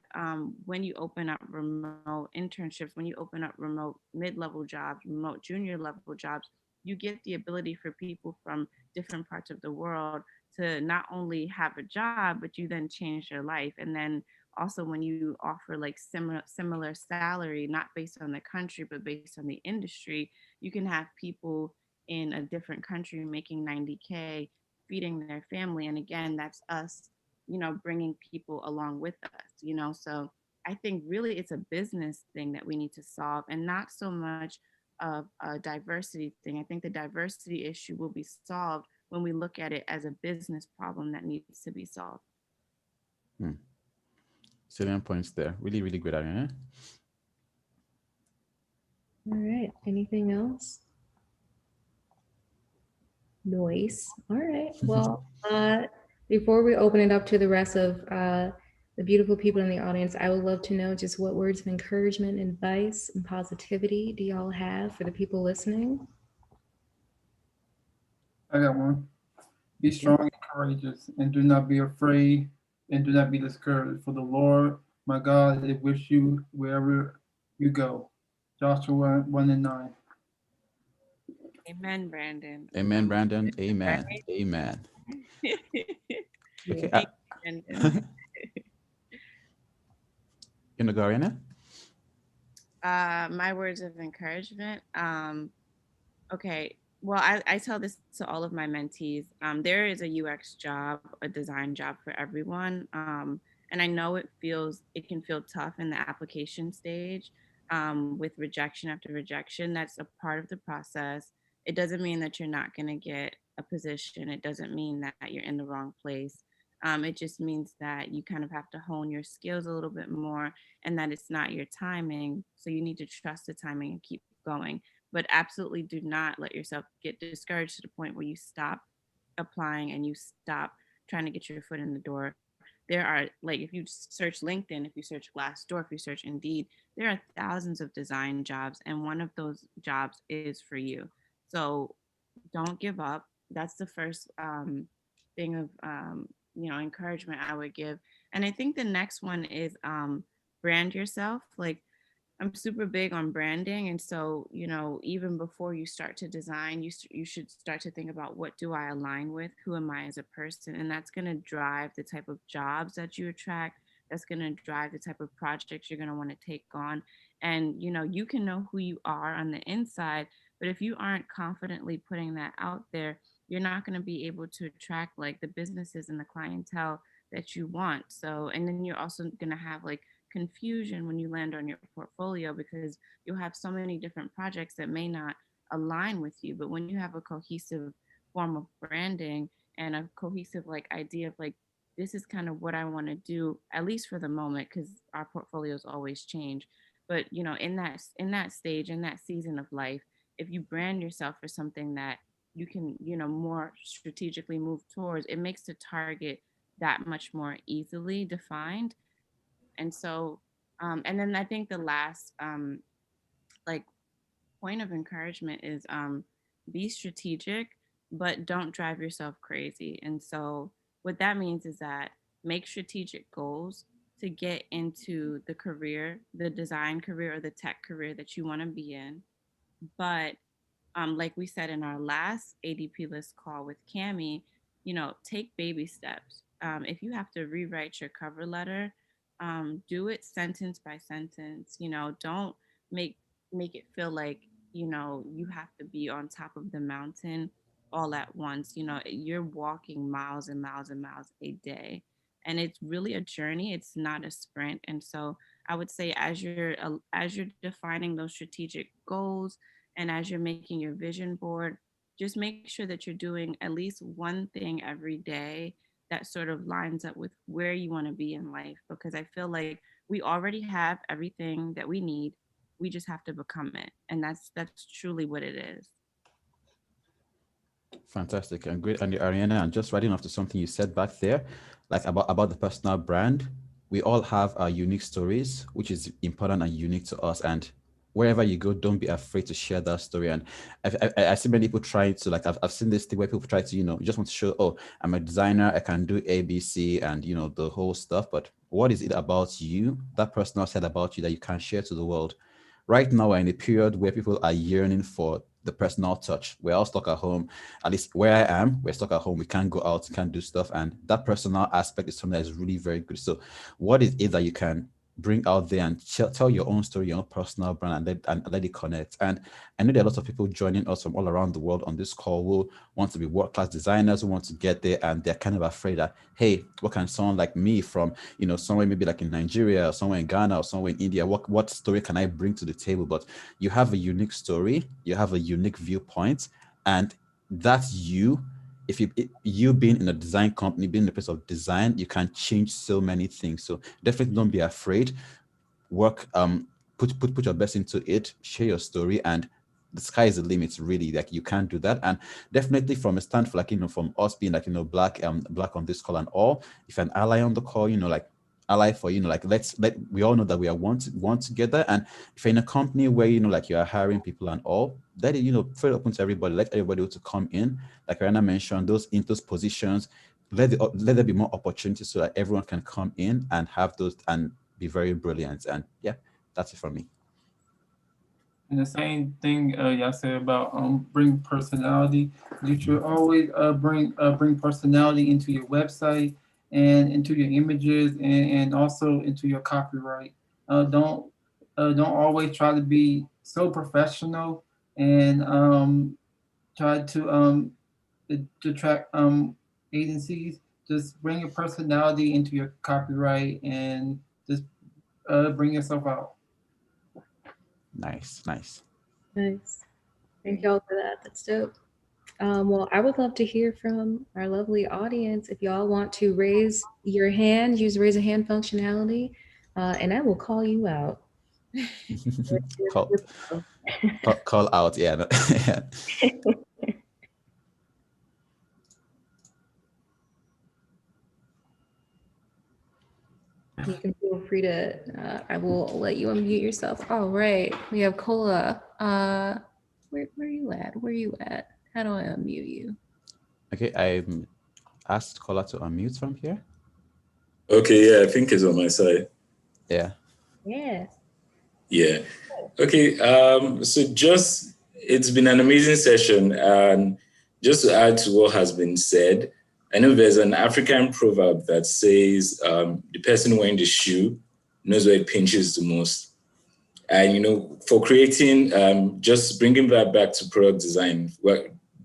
when you open up remote internships, when you open up remote mid-level jobs, remote junior level jobs, you get the ability for people from different parts of the world to not only have a job, but you then change their life. And then also when you offer similar salary, not based on the country but based on the industry, you can have people in a different country making 90K, feeding their family. And again, that's us, bringing people along with us. So I think really it's a business thing that we need to solve, and not so much of a diversity thing. I think the diversity issue will be solved when we look at it as a business problem that needs to be solved. Salient points there. Really, really good, Ariana. All right. Anything else? Noise. All right. Well, before we open it up to the rest of the beautiful people in the audience, I would love to know just what words of encouragement, advice, and positivity do y'all have for the people listening? I got one. Be strong and courageous, and do not be afraid, and do not be discouraged. For the Lord, my God, is with you wherever you go. Joshua 1:9. Amen, Brandon. Amen, Brandon. Amen. Amen. Okay. Thank you, Brandon. You know, go, Ariana? My words of encouragement. Okay. Well, I tell this to all of my mentees. There is a UX job, a design job for everyone. And I know it can feel tough in the application stage, with rejection after rejection. That's a part of the process. It doesn't mean that you're not going to get a position. It doesn't mean that you're in the wrong place. It just means that you kind of have to hone your skills a little bit more, and that it's not your timing. So you need to trust the timing and keep going. But absolutely do not let yourself get discouraged to the point where you stop applying and you stop trying to get your foot in the door. There are, like, if you search LinkedIn, if you search Glassdoor, if you search Indeed, there are thousands of design jobs, and one of those jobs is for you. So don't give up. That's the first thing of encouragement I would give. And I think the next one is brand yourself. Like, I'm super big on branding. And so, even before you start to design, you should start to think about, what do I align with? Who am I as a person? And that's going to drive the type of jobs that you attract. That's going to drive the type of projects you're going to want to take on. And, you can know who you are on the inside, but if you aren't confidently putting that out there, you're not going to be able to attract like the businesses and the clientele that you want. So, and then you're also going to have like confusion when you land on your portfolio, because you'll have so many different projects that may not align with you. But when you have a cohesive form of branding and a cohesive like idea of like, this is kind of what I want to do, at least for the moment, because our portfolios always change. But in that stage, in that season of life, if you brand yourself for something that you can more strategically move towards, it makes the target that much more easily defined. And so, and then I think the last like point of encouragement is be strategic, but don't drive yourself crazy. And so what that means is that make strategic goals to get into the career, the design career or the tech career that you want to be in. But like we said in our last ADP list call with Cami, take baby steps. If you have to rewrite your cover letter, do it sentence by sentence. Don't make it feel like you have to be on top of the mountain all at once. You're walking miles and miles and miles a day, and it's really a journey. It's not a sprint. And so I would say, as you're defining those strategic goals, and as you're making your vision board, just make sure that you're doing at least one thing every day that sort of lines up with where you want to be in life. Because I feel like we already have everything that we need. We just have to become it. And that's truly what it is. Fantastic and great, and Ariana. And just writing off to something you said back there, like about the personal brand. We all have our unique stories, which is important and unique to us. And wherever you go, don't be afraid to share that story. And I see many people try to, like, I've seen this thing where people try to, you just want to show, oh, I'm a designer, I can do A, B, C, and the whole stuff. But what is it about you, that personal side about you, that you can share to the world? Right now, we're in a period where people are yearning for the personal touch. We're all stuck at home. At least where I am, we're stuck at home. We can't go out, can't do stuff. And that personal aspect is something that is really very good. So what is it that you can bring out there and tell your own story, your own personal brand, and let it connect? And I know there are lots of people joining us from all around the world on this call who want to be world-class designers, who want to get there, and they're kind of afraid that, hey, what can someone like me from, somewhere maybe like in Nigeria or somewhere in Ghana or somewhere in India, what story can I bring to the table? But you have a unique story, you have a unique viewpoint, and that's you. If you being in a design company, being in the place of design, you can change so many things. So definitely don't be afraid. Work, put your best into it, share your story, and the sky is the limit, really. Like, you can't do that. And definitely from a stand for, like, from us being like, black on this call and all, if an ally on the call, like ally for, like, we all know that we are one together. And if you're in a company where, like, you are hiring people and all, that is, fairly open to everybody, let everybody to come in. Like Rihanna mentioned, in those positions, let there be more opportunities so that everyone can come in and have those and be very brilliant. And yeah, that's it for me. And the same thing y'all said about bring personality. You should always bring personality into your website and into your images, and also into your copyright. Don't always try to be so professional and try to attract agencies. Just bring your personality into your copyright and just bring yourself out. Nice, nice. Nice. Thank y'all for that. That's dope. Well, I would love to hear from our lovely audience. If y'all want to raise your hand, use raise a hand functionality, and I will call you out. call, call out, yeah. Yeah. You can feel free to, I will let you unmute yourself. All right, we have Cola. Where are you at? Where are you at? How do I unmute you? Okay, I asked Kola to unmute from here. Okay, yeah, I think it's on my side. Yeah. Yeah. Yeah. Okay, so it's been an amazing session. And just to add to what has been said, I know there's an African proverb that says the person wearing the shoe knows where it pinches the most. And, you know, for creating, just bringing that back to product design,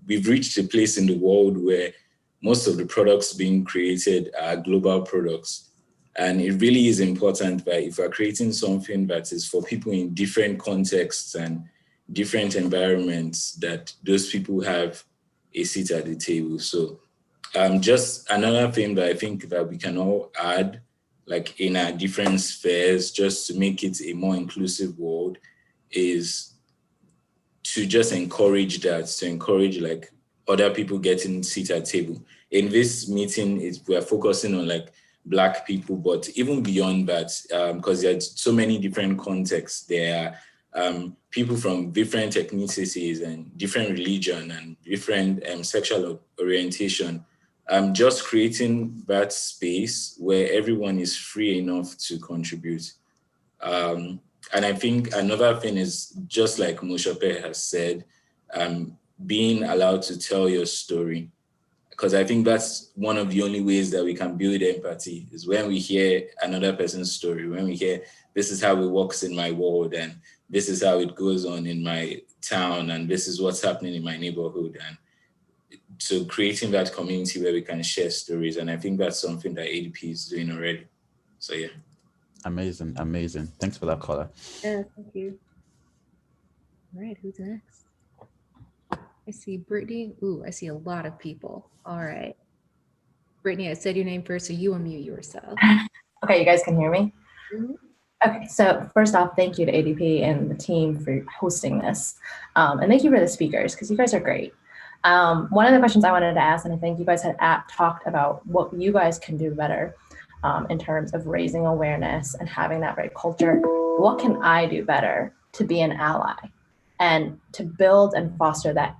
we've reached a place in the world where most of the products being created are global products. And it really is important that if we're creating something that is for people in different contexts and different environments, that those people have a seat at the table. So just another thing that I think that we can all add, like in our different spheres, just to make it a more inclusive world, is to just encourage that, to encourage like other people getting seat at table. In this meeting, we're focusing on like Black people, but even beyond that, because there's so many different contexts. There are people from different ethnicities and different religion and different sexual orientation. Just creating that space where everyone is free enough to contribute. And I think another thing is, just like Moshope has said, being allowed to tell your story. Because I think that's one of the only ways that we can build empathy, is when we hear another person's story, when we hear, this is how it works in my world, and this is how it goes on in my town, and this is what's happening in my neighborhood. And so creating that community where we can share stories. And I think that's something that ADP is doing already. So yeah. Amazing, amazing. Thanks for that, Kola. Yeah, thank you. All right, who's next? I see Brittany. Ooh, I see a lot of people. All right. Brittany, I said your name first, so you unmute yourself. Okay, you guys can hear me? Mhm. Okay, so first off, thank you to ADP and the team for hosting this. And thank you for the speakers, because you guys are great. One of the questions I wanted to ask, and I think you guys had talked about what you guys can do better in terms of raising awareness and having that right culture. What can I do better to be an ally and to build and foster that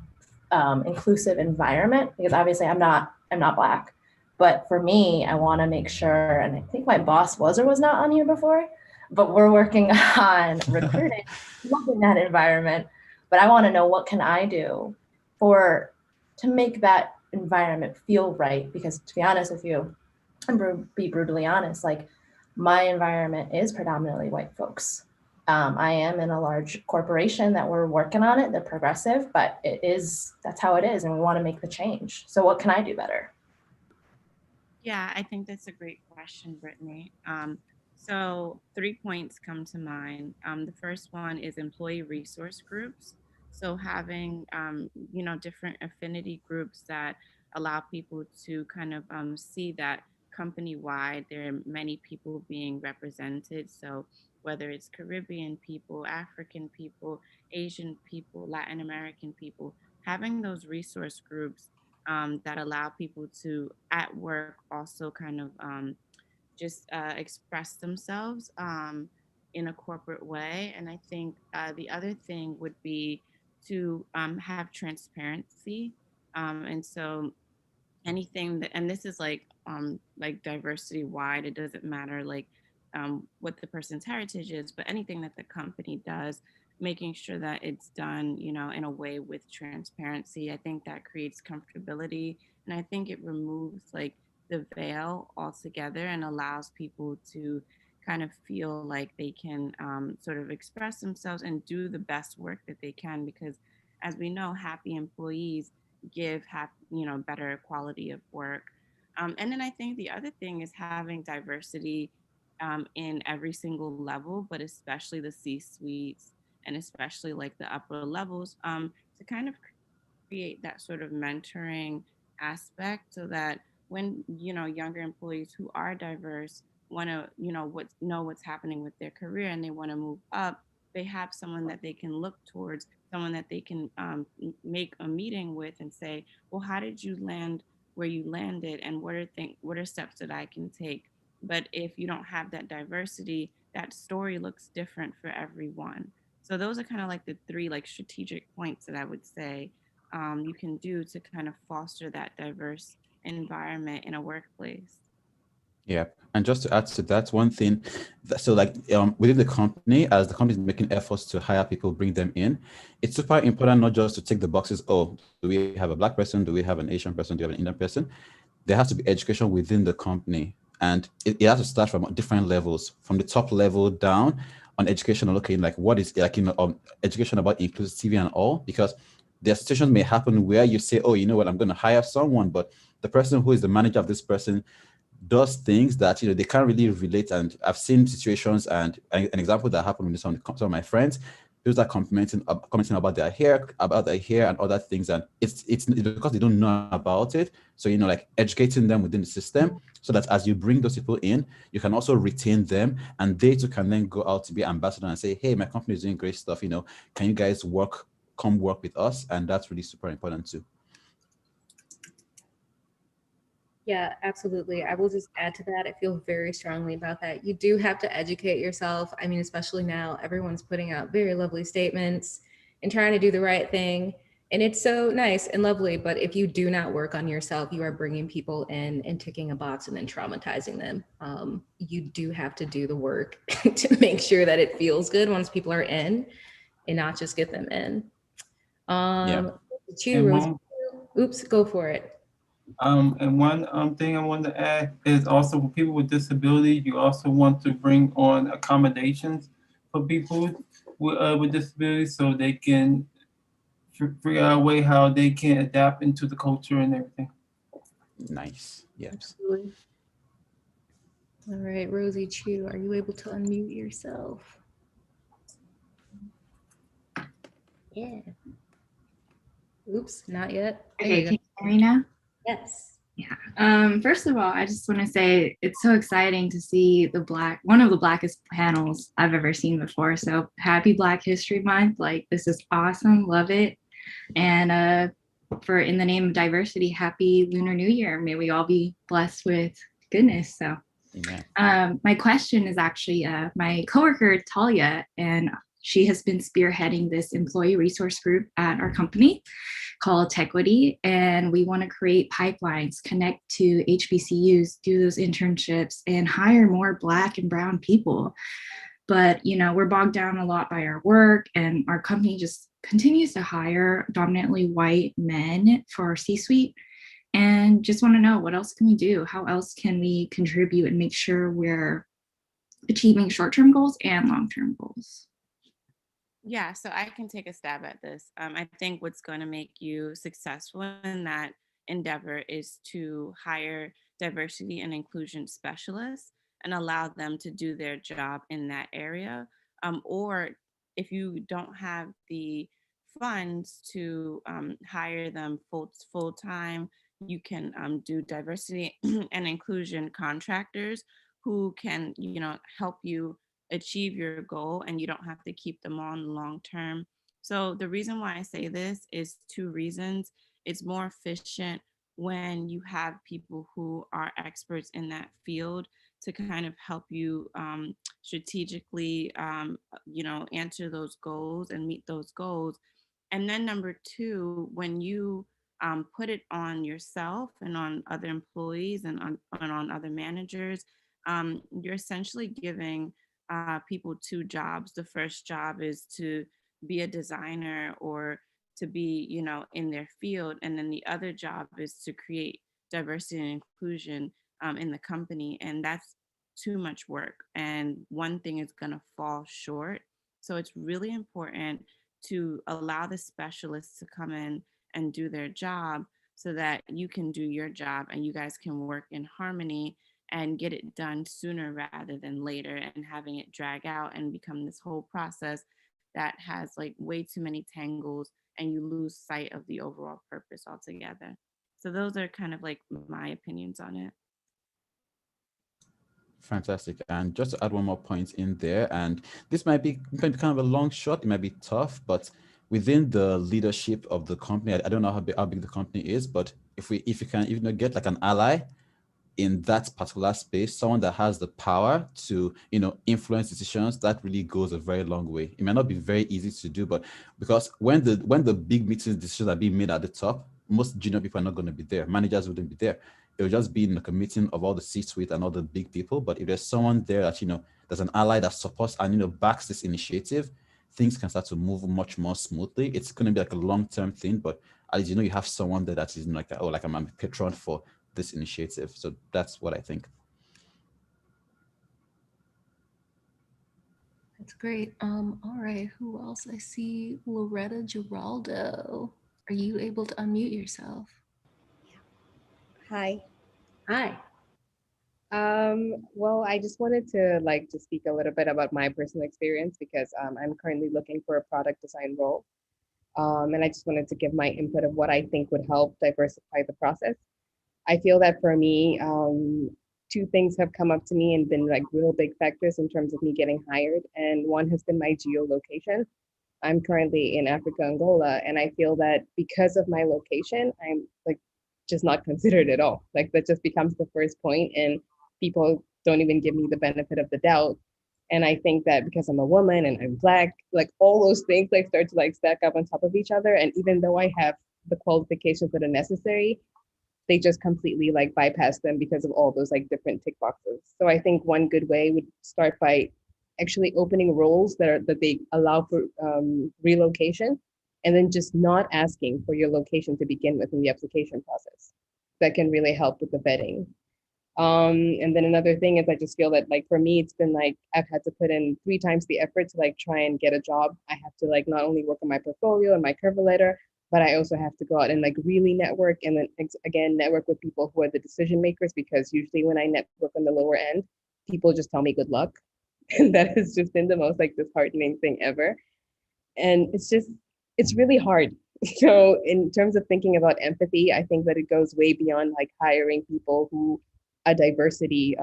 inclusive environment? Because obviously I'm not Black, but for me, I want to make sure, and I think my boss was or was not on here before, but we're working on recruiting, loving that environment. But I want to know, what can I do to make that environment feel right? Because to be honest with you, and be brutally honest, like my environment is predominantly white folks. I am in a large corporation that we're working on it. They're progressive, but that's how it is, and we want to make the change. So what can I do better? Yeah, I think that's a great question, Brittany. So 3 points come to mind. The first one is employee resource groups. So having, different affinity groups that allow people to kind of see that company-wide, there are many people being represented. So whether it's Caribbean people, African people, Asian people, Latin American people, having those resource groups that allow people to at work also kind of just express themselves in a corporate way. And I think the other thing would be to have transparency. And so anything that, and this is like diversity wide, it doesn't matter like what the person's heritage is, but anything that the company does, making sure that it's done, in a way with transparency. I think that creates comfortability, and I think it removes like the veil altogether and allows people to kind of feel like they can sort of express themselves and do the best work that they can, because as we know, happy employees have better quality of work. And then I think the other thing is having diversity in every single level, but especially the C-suites. and especially like the upper levels, to kind of create that sort of mentoring aspect so that when, you know, younger employees who are diverse want to, you know, know what's happening with their career and they want to move up, they have someone that they can look towards, someone that they can make a meeting with and say, well, how did you land where you landed, and what are steps that I can take? But if you don't have that diversity, that story looks different for everyone. So those are kind of like the three like strategic points that I would say you can do to kind of foster that diverse environment in a workplace. Yeah, and just to add to that, one thing, so like within the company, as the company is making efforts to hire people, bring them in, it's super important not just to tick the boxes. Oh, do we have a Black person? Do we have an Asian person? Do we have an Indian person? There has to be education within the company, and it has to start from different levels, from the top level down on education. Looking like what is like education about inclusivity and all, because there are situations may happen where you say, oh, you know what, I'm going to hire someone, but the person who is the manager of this person does things that, you know, they can't really relate. And I've seen situations, and an example that happened with some of my friends, those are commenting about their hair, and other things, and it's because they don't know about it. So, you know, like educating them within the system, so that as you bring those people in, you can also retain them, and they too can then go out to be ambassador and say, hey, my company is doing great stuff, you know, can you guys come work with us? And that's really super important too. Yeah, absolutely. I will just add to that. I feel very strongly about that. You do have to educate yourself. I mean, especially now, everyone's putting out very lovely statements and trying to do the right thing. And it's so nice and lovely. But if you do not work on yourself, you are bringing people in and ticking a box and then traumatizing them. You do have to do the work to make sure that it feels good once people are in, and not just get them in. Oops, go for it. And one thing I wanted to add is also for people with disability, you also want to bring on accommodations for people with disabilities so they can figure out a way how they can adapt into the culture and everything. Nice. Yes. Absolutely. All right, Rosie Chu, are you able to unmute yourself? Yeah. Oops, not yet. Okay, can you hear me now? Yes. Yeah. First of all, I just want to say it's so exciting to see one of the blackest panels I've ever seen before. So happy Black History Month. Like, this is awesome. Love it. And for in the name of diversity, happy Lunar New Year. May we all be blessed with goodness. So my question is actually my coworker, Talia, and she has been spearheading this employee resource group at our company called Tequity, and we want to create pipelines, connect to HBCUs, do those internships, and hire more Black and Brown people. But, you know, we're bogged down a lot by our work, and our company just continues to hire dominantly white men for our C-suite. And just want to know, what else can we do? How else can we contribute and make sure we're achieving short-term goals and long-term goals? Yeah, so I can take a stab at this. I think what's going to make you successful in that endeavor is to hire diversity and inclusion specialists and allow them to do their job in that area. Or if you don't have the funds to hire them full time, you can do diversity and inclusion contractors who can, you know, help you achieve your goal, and you don't have to keep them on long term. So the reason why I say this is two reasons. It's more efficient when you have people who are experts in that field to kind of help you strategically, you know, answer those goals and meet those goals. And then number two, when you put it on yourself and on other employees and on other managers, you're essentially giving people two jobs. The first job is to be a designer or to be, you know, in their field. And then the other job is to create diversity and inclusion in the company. And that's too much work. And one thing is going to fall short. So it's really important to allow the specialists to come in and do their job so that you can do your job and you guys can work in harmony and get it done sooner rather than later, and having it drag out and become this whole process that has like way too many tangles and you lose sight of the overall purpose altogether. So those are kind of like my opinions on it. Fantastic. And just to add one more point in there, and this might be kind of a long shot, it might be tough, but within the leadership of the company, I don't know how big the company is, but if you can even get like an ally in that particular space, someone that has the power to, influence decisions, that really goes a very long way. It might not be very easy to do, but because when the big meetings decisions are being made at the top, most junior people are not going to be there. Managers wouldn't be there. It will just be like a meeting of all the C-suite and all the big people. But if there's someone there that, there's an ally that supports and, backs this initiative, things can start to move much more smoothly. It's going to be like a long-term thing, but at least, you have someone there that is like, like I'm a patron for this initiative. So that's what I think. That's great. All right, who else? I see Loretta Giraldo. Are you able to unmute yourself? Hi. Hi. Well, I just wanted to speak a little bit about my personal experience because I'm currently looking for a product design role. And I just wanted to give my input of what I think would help diversify the process. I feel that for me, two things have come up to me and been like real big factors in terms of me getting hired. And one has been my geolocation. I'm currently in Africa, Angola, and I feel that because of my location, I'm like just not considered at all. Like that just becomes the first point, and people don't even give me the benefit of the doubt. And I think that because I'm a woman and I'm Black, like all those things like start to like stack up on top of each other. And even though I have the qualifications that are necessary, they just completely like bypass them because of all those like different tick boxes. So I think one good way would start by actually opening roles that they allow for relocation, and then just not asking for your location to begin with in the application process. That can really help with the vetting. And then another thing is I just feel that like for me, it's been like I've had to put in 3 times the effort to like try and get a job. I have to like not only work on my portfolio and my cover letter, but I also have to go out and like really network, and then again network with people who are the decision makers, because usually when I network on the lower end, people just tell me good luck. And that has just been the most like disheartening thing ever. And it's really hard. So in terms of thinking about empathy, I think that it goes way beyond like hiring people who are diversity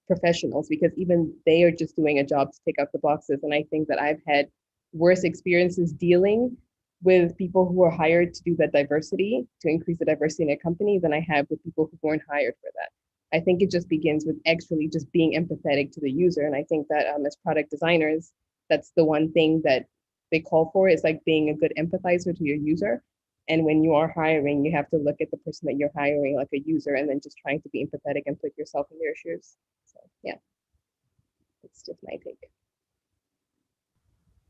professionals, because even they are just doing a job to tick up the boxes. And I think that I've had worse experiences dealing with people who are hired to do that diversity, to increase the diversity in a company, than I have with people who weren't hired for that. I think it just begins with actually just being empathetic to the user. And I think that as product designers, that's the one thing that they call for, is like being a good empathizer to your user. And when you are hiring, you have to look at the person that you're hiring like a user, and then just trying to be empathetic and put yourself in their shoes. So yeah, it's just my take.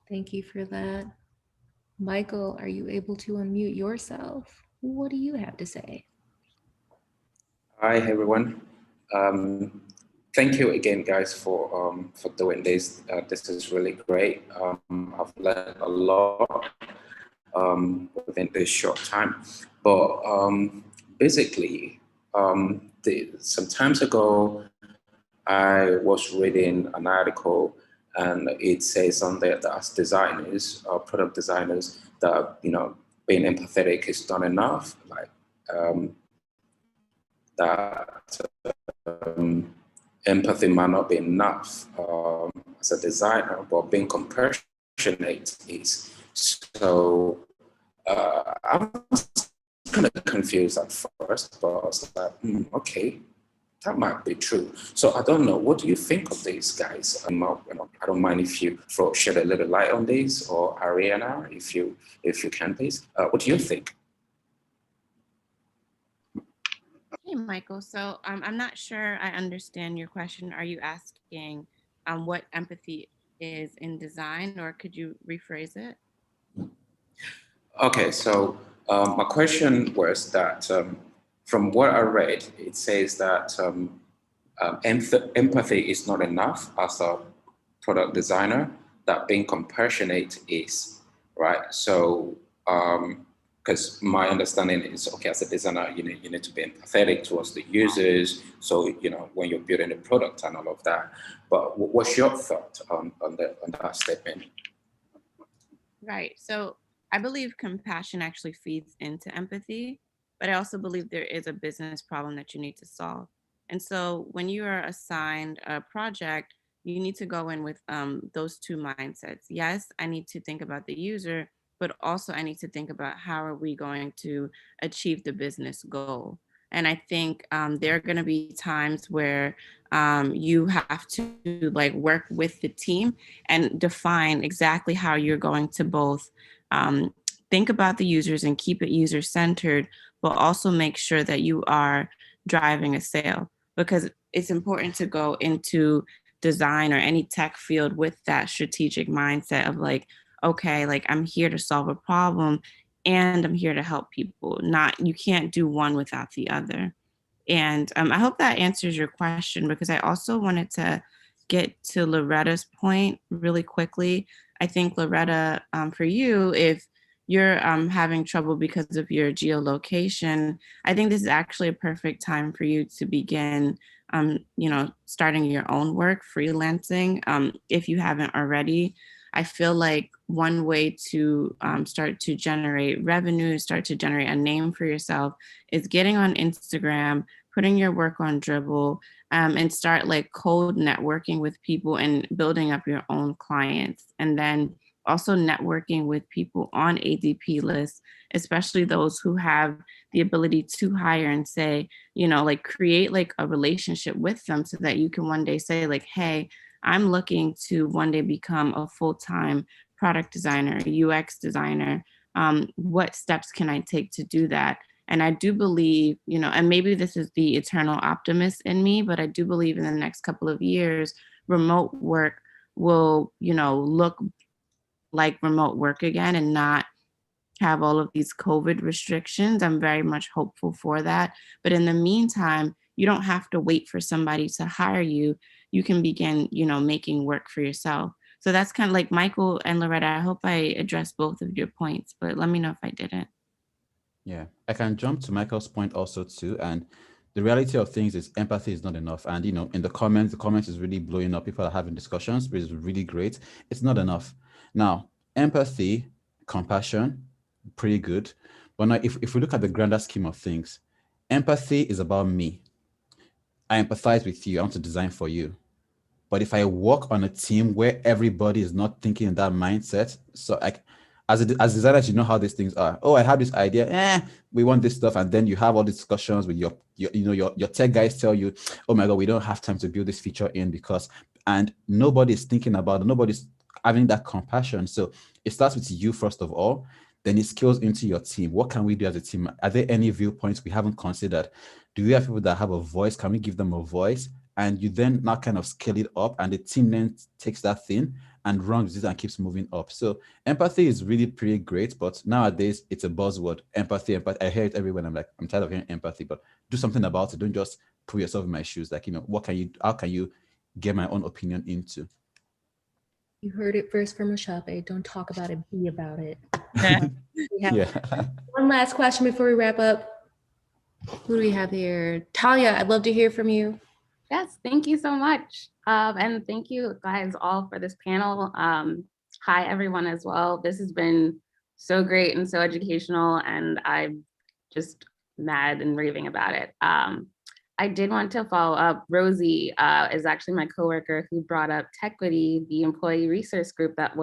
Thank you for that. Michael, are you able to unmute yourself? What do you have to say? Hi, everyone. Thank you again, guys, for doing this. This is really great. I've learned a lot within this short time. But basically, some times ago, I was reading an article, and it says on there that as designers, product designers, that being empathetic is not enough. Like that empathy might not be enough as a designer, but being compassionate is. So I was kind of confused at first, but I was like, okay, that might be true. So I don't know. What do you think of these guys? I don't mind if you shed a little light on this, or Ariana, if you can, please. What do you think? Hey, Michael. So I'm not sure I understand your question. Are you asking what empathy is in design, or could you rephrase it? Okay, so my question was that from what I read, it says that empathy is not enough as a product designer, that being compassionate is, right? So, because my understanding is, okay, as a designer, you need to be empathetic towards the users. So, when you're building a product and all of that. But what's your thought on that statement? Right. So I believe compassion actually feeds into empathy, but I also believe there is a business problem that you need to solve. And so when you are assigned a project, you need to go in with those two mindsets. Yes, I need to think about the user, but also I need to think about how are we going to achieve the business goal. And I think there are going to be times where you have to like work with the team and define exactly how you're going to both um, think about the users and keep it user centered, but also make sure that you are driving a sale, because it's important to go into design or any tech field with that strategic mindset of like, okay, like I'm here to solve a problem and I'm here to help people. Not, you can't do one without the other. And I hope that answers your question, because I also wanted to get to Loretta's point really quickly. I think, Loretta, for you, if you're having trouble because of your geolocation, I think this is actually a perfect time for you to begin, starting your own work, freelancing, if you haven't already. I feel like one way to start to generate revenue, start to generate a name for yourself, is getting on Instagram, putting your work on Dribble, and start like cold networking with people and building up your own clients. And then also networking with people on ADPList, especially those who have the ability to hire and say, like create like a relationship with them so that you can one day say like, hey, I'm looking to one day become a full-time product designer, UX designer. What steps can I take to do that? And I do believe, and maybe this is the eternal optimist in me, but I do believe in the next couple of years, remote work will, look like remote work again and not have all of these COVID restrictions. I'm very much hopeful for that. But in the meantime, you don't have to wait for somebody to hire you. You can begin, making work for yourself. So that's kind of like Michael and Loretta. I hope I addressed both of your points, but let me know if I didn't. Yeah, I can jump to Michael's point also too. And the reality of things is empathy is not enough. And, in the comments is really blowing up. People are having discussions, which is really great. It's not enough. Now, empathy, compassion, pretty good. But now if we look at the grander scheme of things, empathy is about me. I empathize with you. I want to design for you. But if I work on a team where everybody is not thinking in that mindset, so as designers, you know how these things are. Oh, I have this idea. We want this stuff, and then you have all these discussions with your tech guys tell you, oh my God, we don't have time to build this feature in because, and nobody's thinking about it. Nobody's having that compassion. So it starts with you first of all, then it scales into your team. What can we do as a team? Are there any viewpoints we haven't considered? Do we have people that have a voice? Can we give them a voice? And you then now kind of scale it up, and the team then takes that thing and runs it and keeps moving up. So empathy is really pretty great, but nowadays it's a buzzword. Empathy. I hear it everywhere. I'm like, I'm tired of hearing empathy, but do something about it. Don't just put yourself in my shoes. Like, how can you get my own opinion into? You heard it first from Moshape. Don't talk about it, be about it. Yeah. One last question before we wrap up. Who do we have here? Talia, I'd love to hear from you. Yes, thank you so much. And thank you guys all for this panel. Hi, everyone as well. This has been so great and so educational, and I'm just mad and raving about it. I did want to follow up. Rosie is actually my coworker who brought up Techquity, the employee resource group that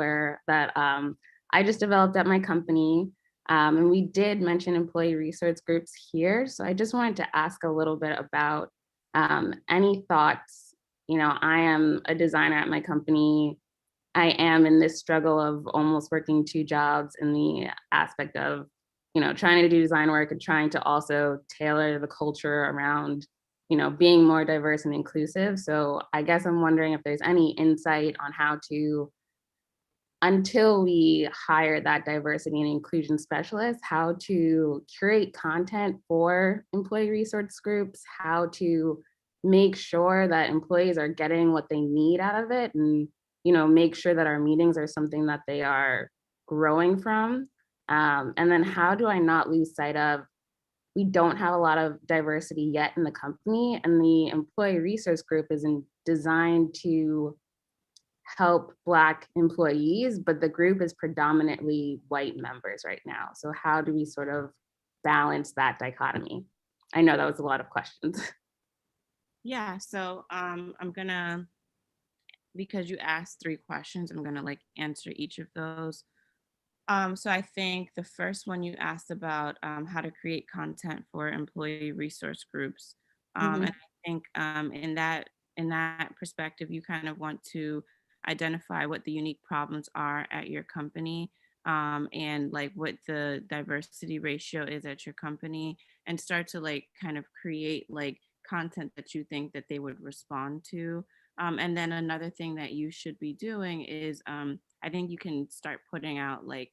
I just developed at my company. And we did mention employee resource groups here. So I just wanted to ask a little bit about any thoughts. I am a designer at my company. I am in this struggle of almost working two jobs in the aspect of, trying to do design work and trying to also tailor the culture around, being more diverse and inclusive. So I guess I'm wondering if there's any insight on how to, until we hire that diversity and inclusion specialist, how to curate content for employee resource groups, how to make sure that employees are getting what they need out of it, and make sure that our meetings are something that they are growing from. And then how do I not lose sight of, we don't have a lot of diversity yet in the company, and the employee resource group is designed to help Black employees, but the group is predominantly white members right now. So how do we sort of balance that dichotomy? I know that was a lot of questions. Yeah, so I'm gonna, because you asked 3 questions, I'm gonna like answer each of those. So I think the first one you asked about how to create content for employee resource groups. And I think in that perspective, you kind of want to identify what the unique problems are at your company, and like what the diversity ratio is at your company, and start to like kind of create like content that you think that they would respond to. And then another thing that you should be doing is I think you can start putting out like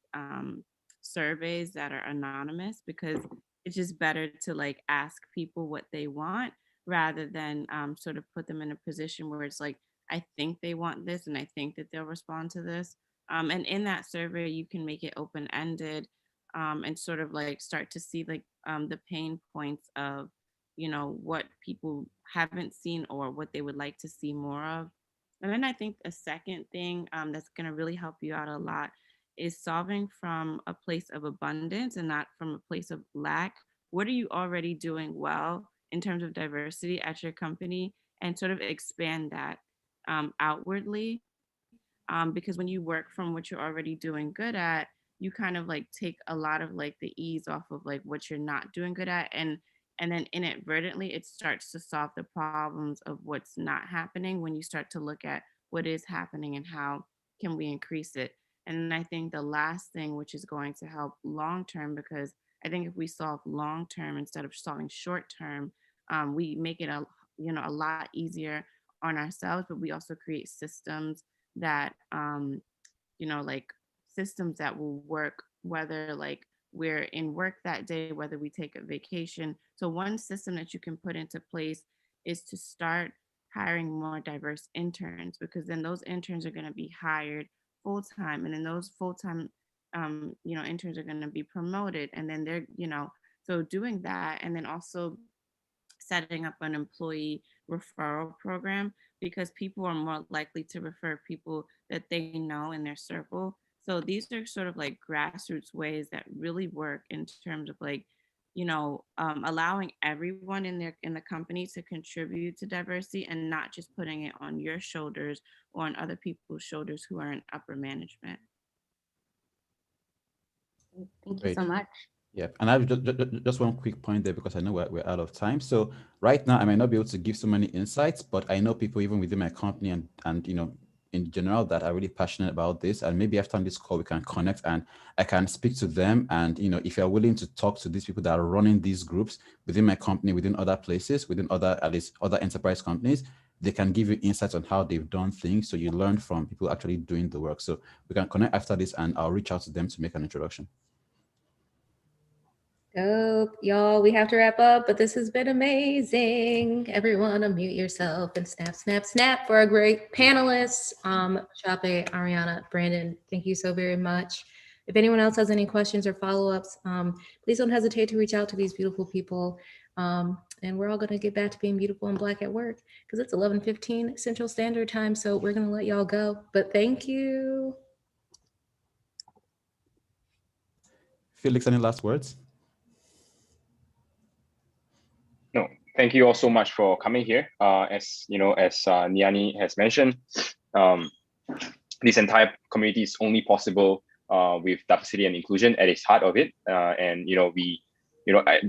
surveys that are anonymous, because it's just better to like ask people what they want rather than sort of put them in a position where it's like, I think they want this and I think that they'll respond to this. And in that survey, you can make it open ended, and sort of like start to see like the pain points of, you know, what people haven't seen or what they would like to see more of. And then I think a second thing that's going to really help you out a lot is solving from a place of abundance and not from a place of lack. What are you already doing well in terms of diversity at your company, and sort of expand that outwardly? Because when you work from what you're already doing good at, you kind of like take a lot of like the ease off of like what you're not doing good at, and then inadvertently it starts to solve the problems of what's not happening when you start to look at what is happening and how can we increase it. And I think the last thing, which is going to help long term, because I think if we solve long term instead of solving short term, we make it a lot easier on ourselves, but we also create systems that like systems that will work, whether like we're in work that day, whether we take a vacation. So one system that you can put into place is to start hiring more diverse interns, because then those interns are going to be hired full time, and then those full time interns are going to be promoted, and then they're so doing that, and then also setting up an employee referral program, because people are more likely to refer people that they know in their circle. So these are sort of like grassroots ways that really work in terms of like, allowing everyone in the company to contribute to diversity, and not just putting it on your shoulders or on other people's shoulders who are in upper management. Thank you so much. Yeah, and I have just one quick point there, because I know we're out of time. So right now I might not be able to give so many insights, but I know people even within my company and in general that are really passionate about this. And maybe after this call we can connect and I can speak to them. And if you're willing to talk to these people that are running these groups within my company, within other places, within at least other enterprise companies, they can give you insights on how they've done things. So you learn from people actually doing the work. So we can connect after this and I'll reach out to them to make an introduction. Dope. Y'all, we have to wrap up, but this has been amazing. Everyone unmute yourself and snap, snap, snap for our great panelists. Chape, Ariana, Brandon, thank you so very much. If anyone else has any questions or follow-ups, please don't hesitate to reach out to these beautiful people. And we're all gonna get back to being beautiful and Black at work, because it's 11:15 Central Standard Time, so we're gonna let y'all go, but thank you. Felix, any last words? No, thank you all so much for coming here. As NeYane has mentioned, this entire community is only possible with diversity and inclusion at its heart of it. And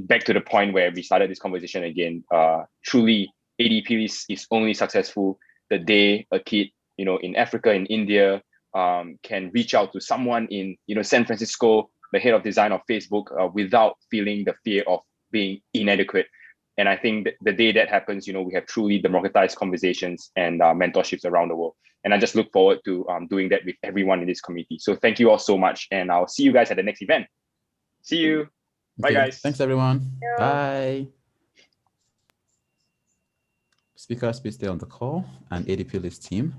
back to the point where we started this conversation again. Truly, ADPList is only successful the day a kid, in Africa, in India, can reach out to someone in San Francisco, the head of design of Facebook, without feeling the fear of being inadequate. And I think that the day that happens, we have truly democratized conversations and mentorships around the world. And I just look forward to doing that with everyone in this community. So thank you all so much. And I'll see you guys at the next event. See you. Okay. Bye, guys. Thanks, everyone. Bye. Speakers, please stay on the call, and ADPList team.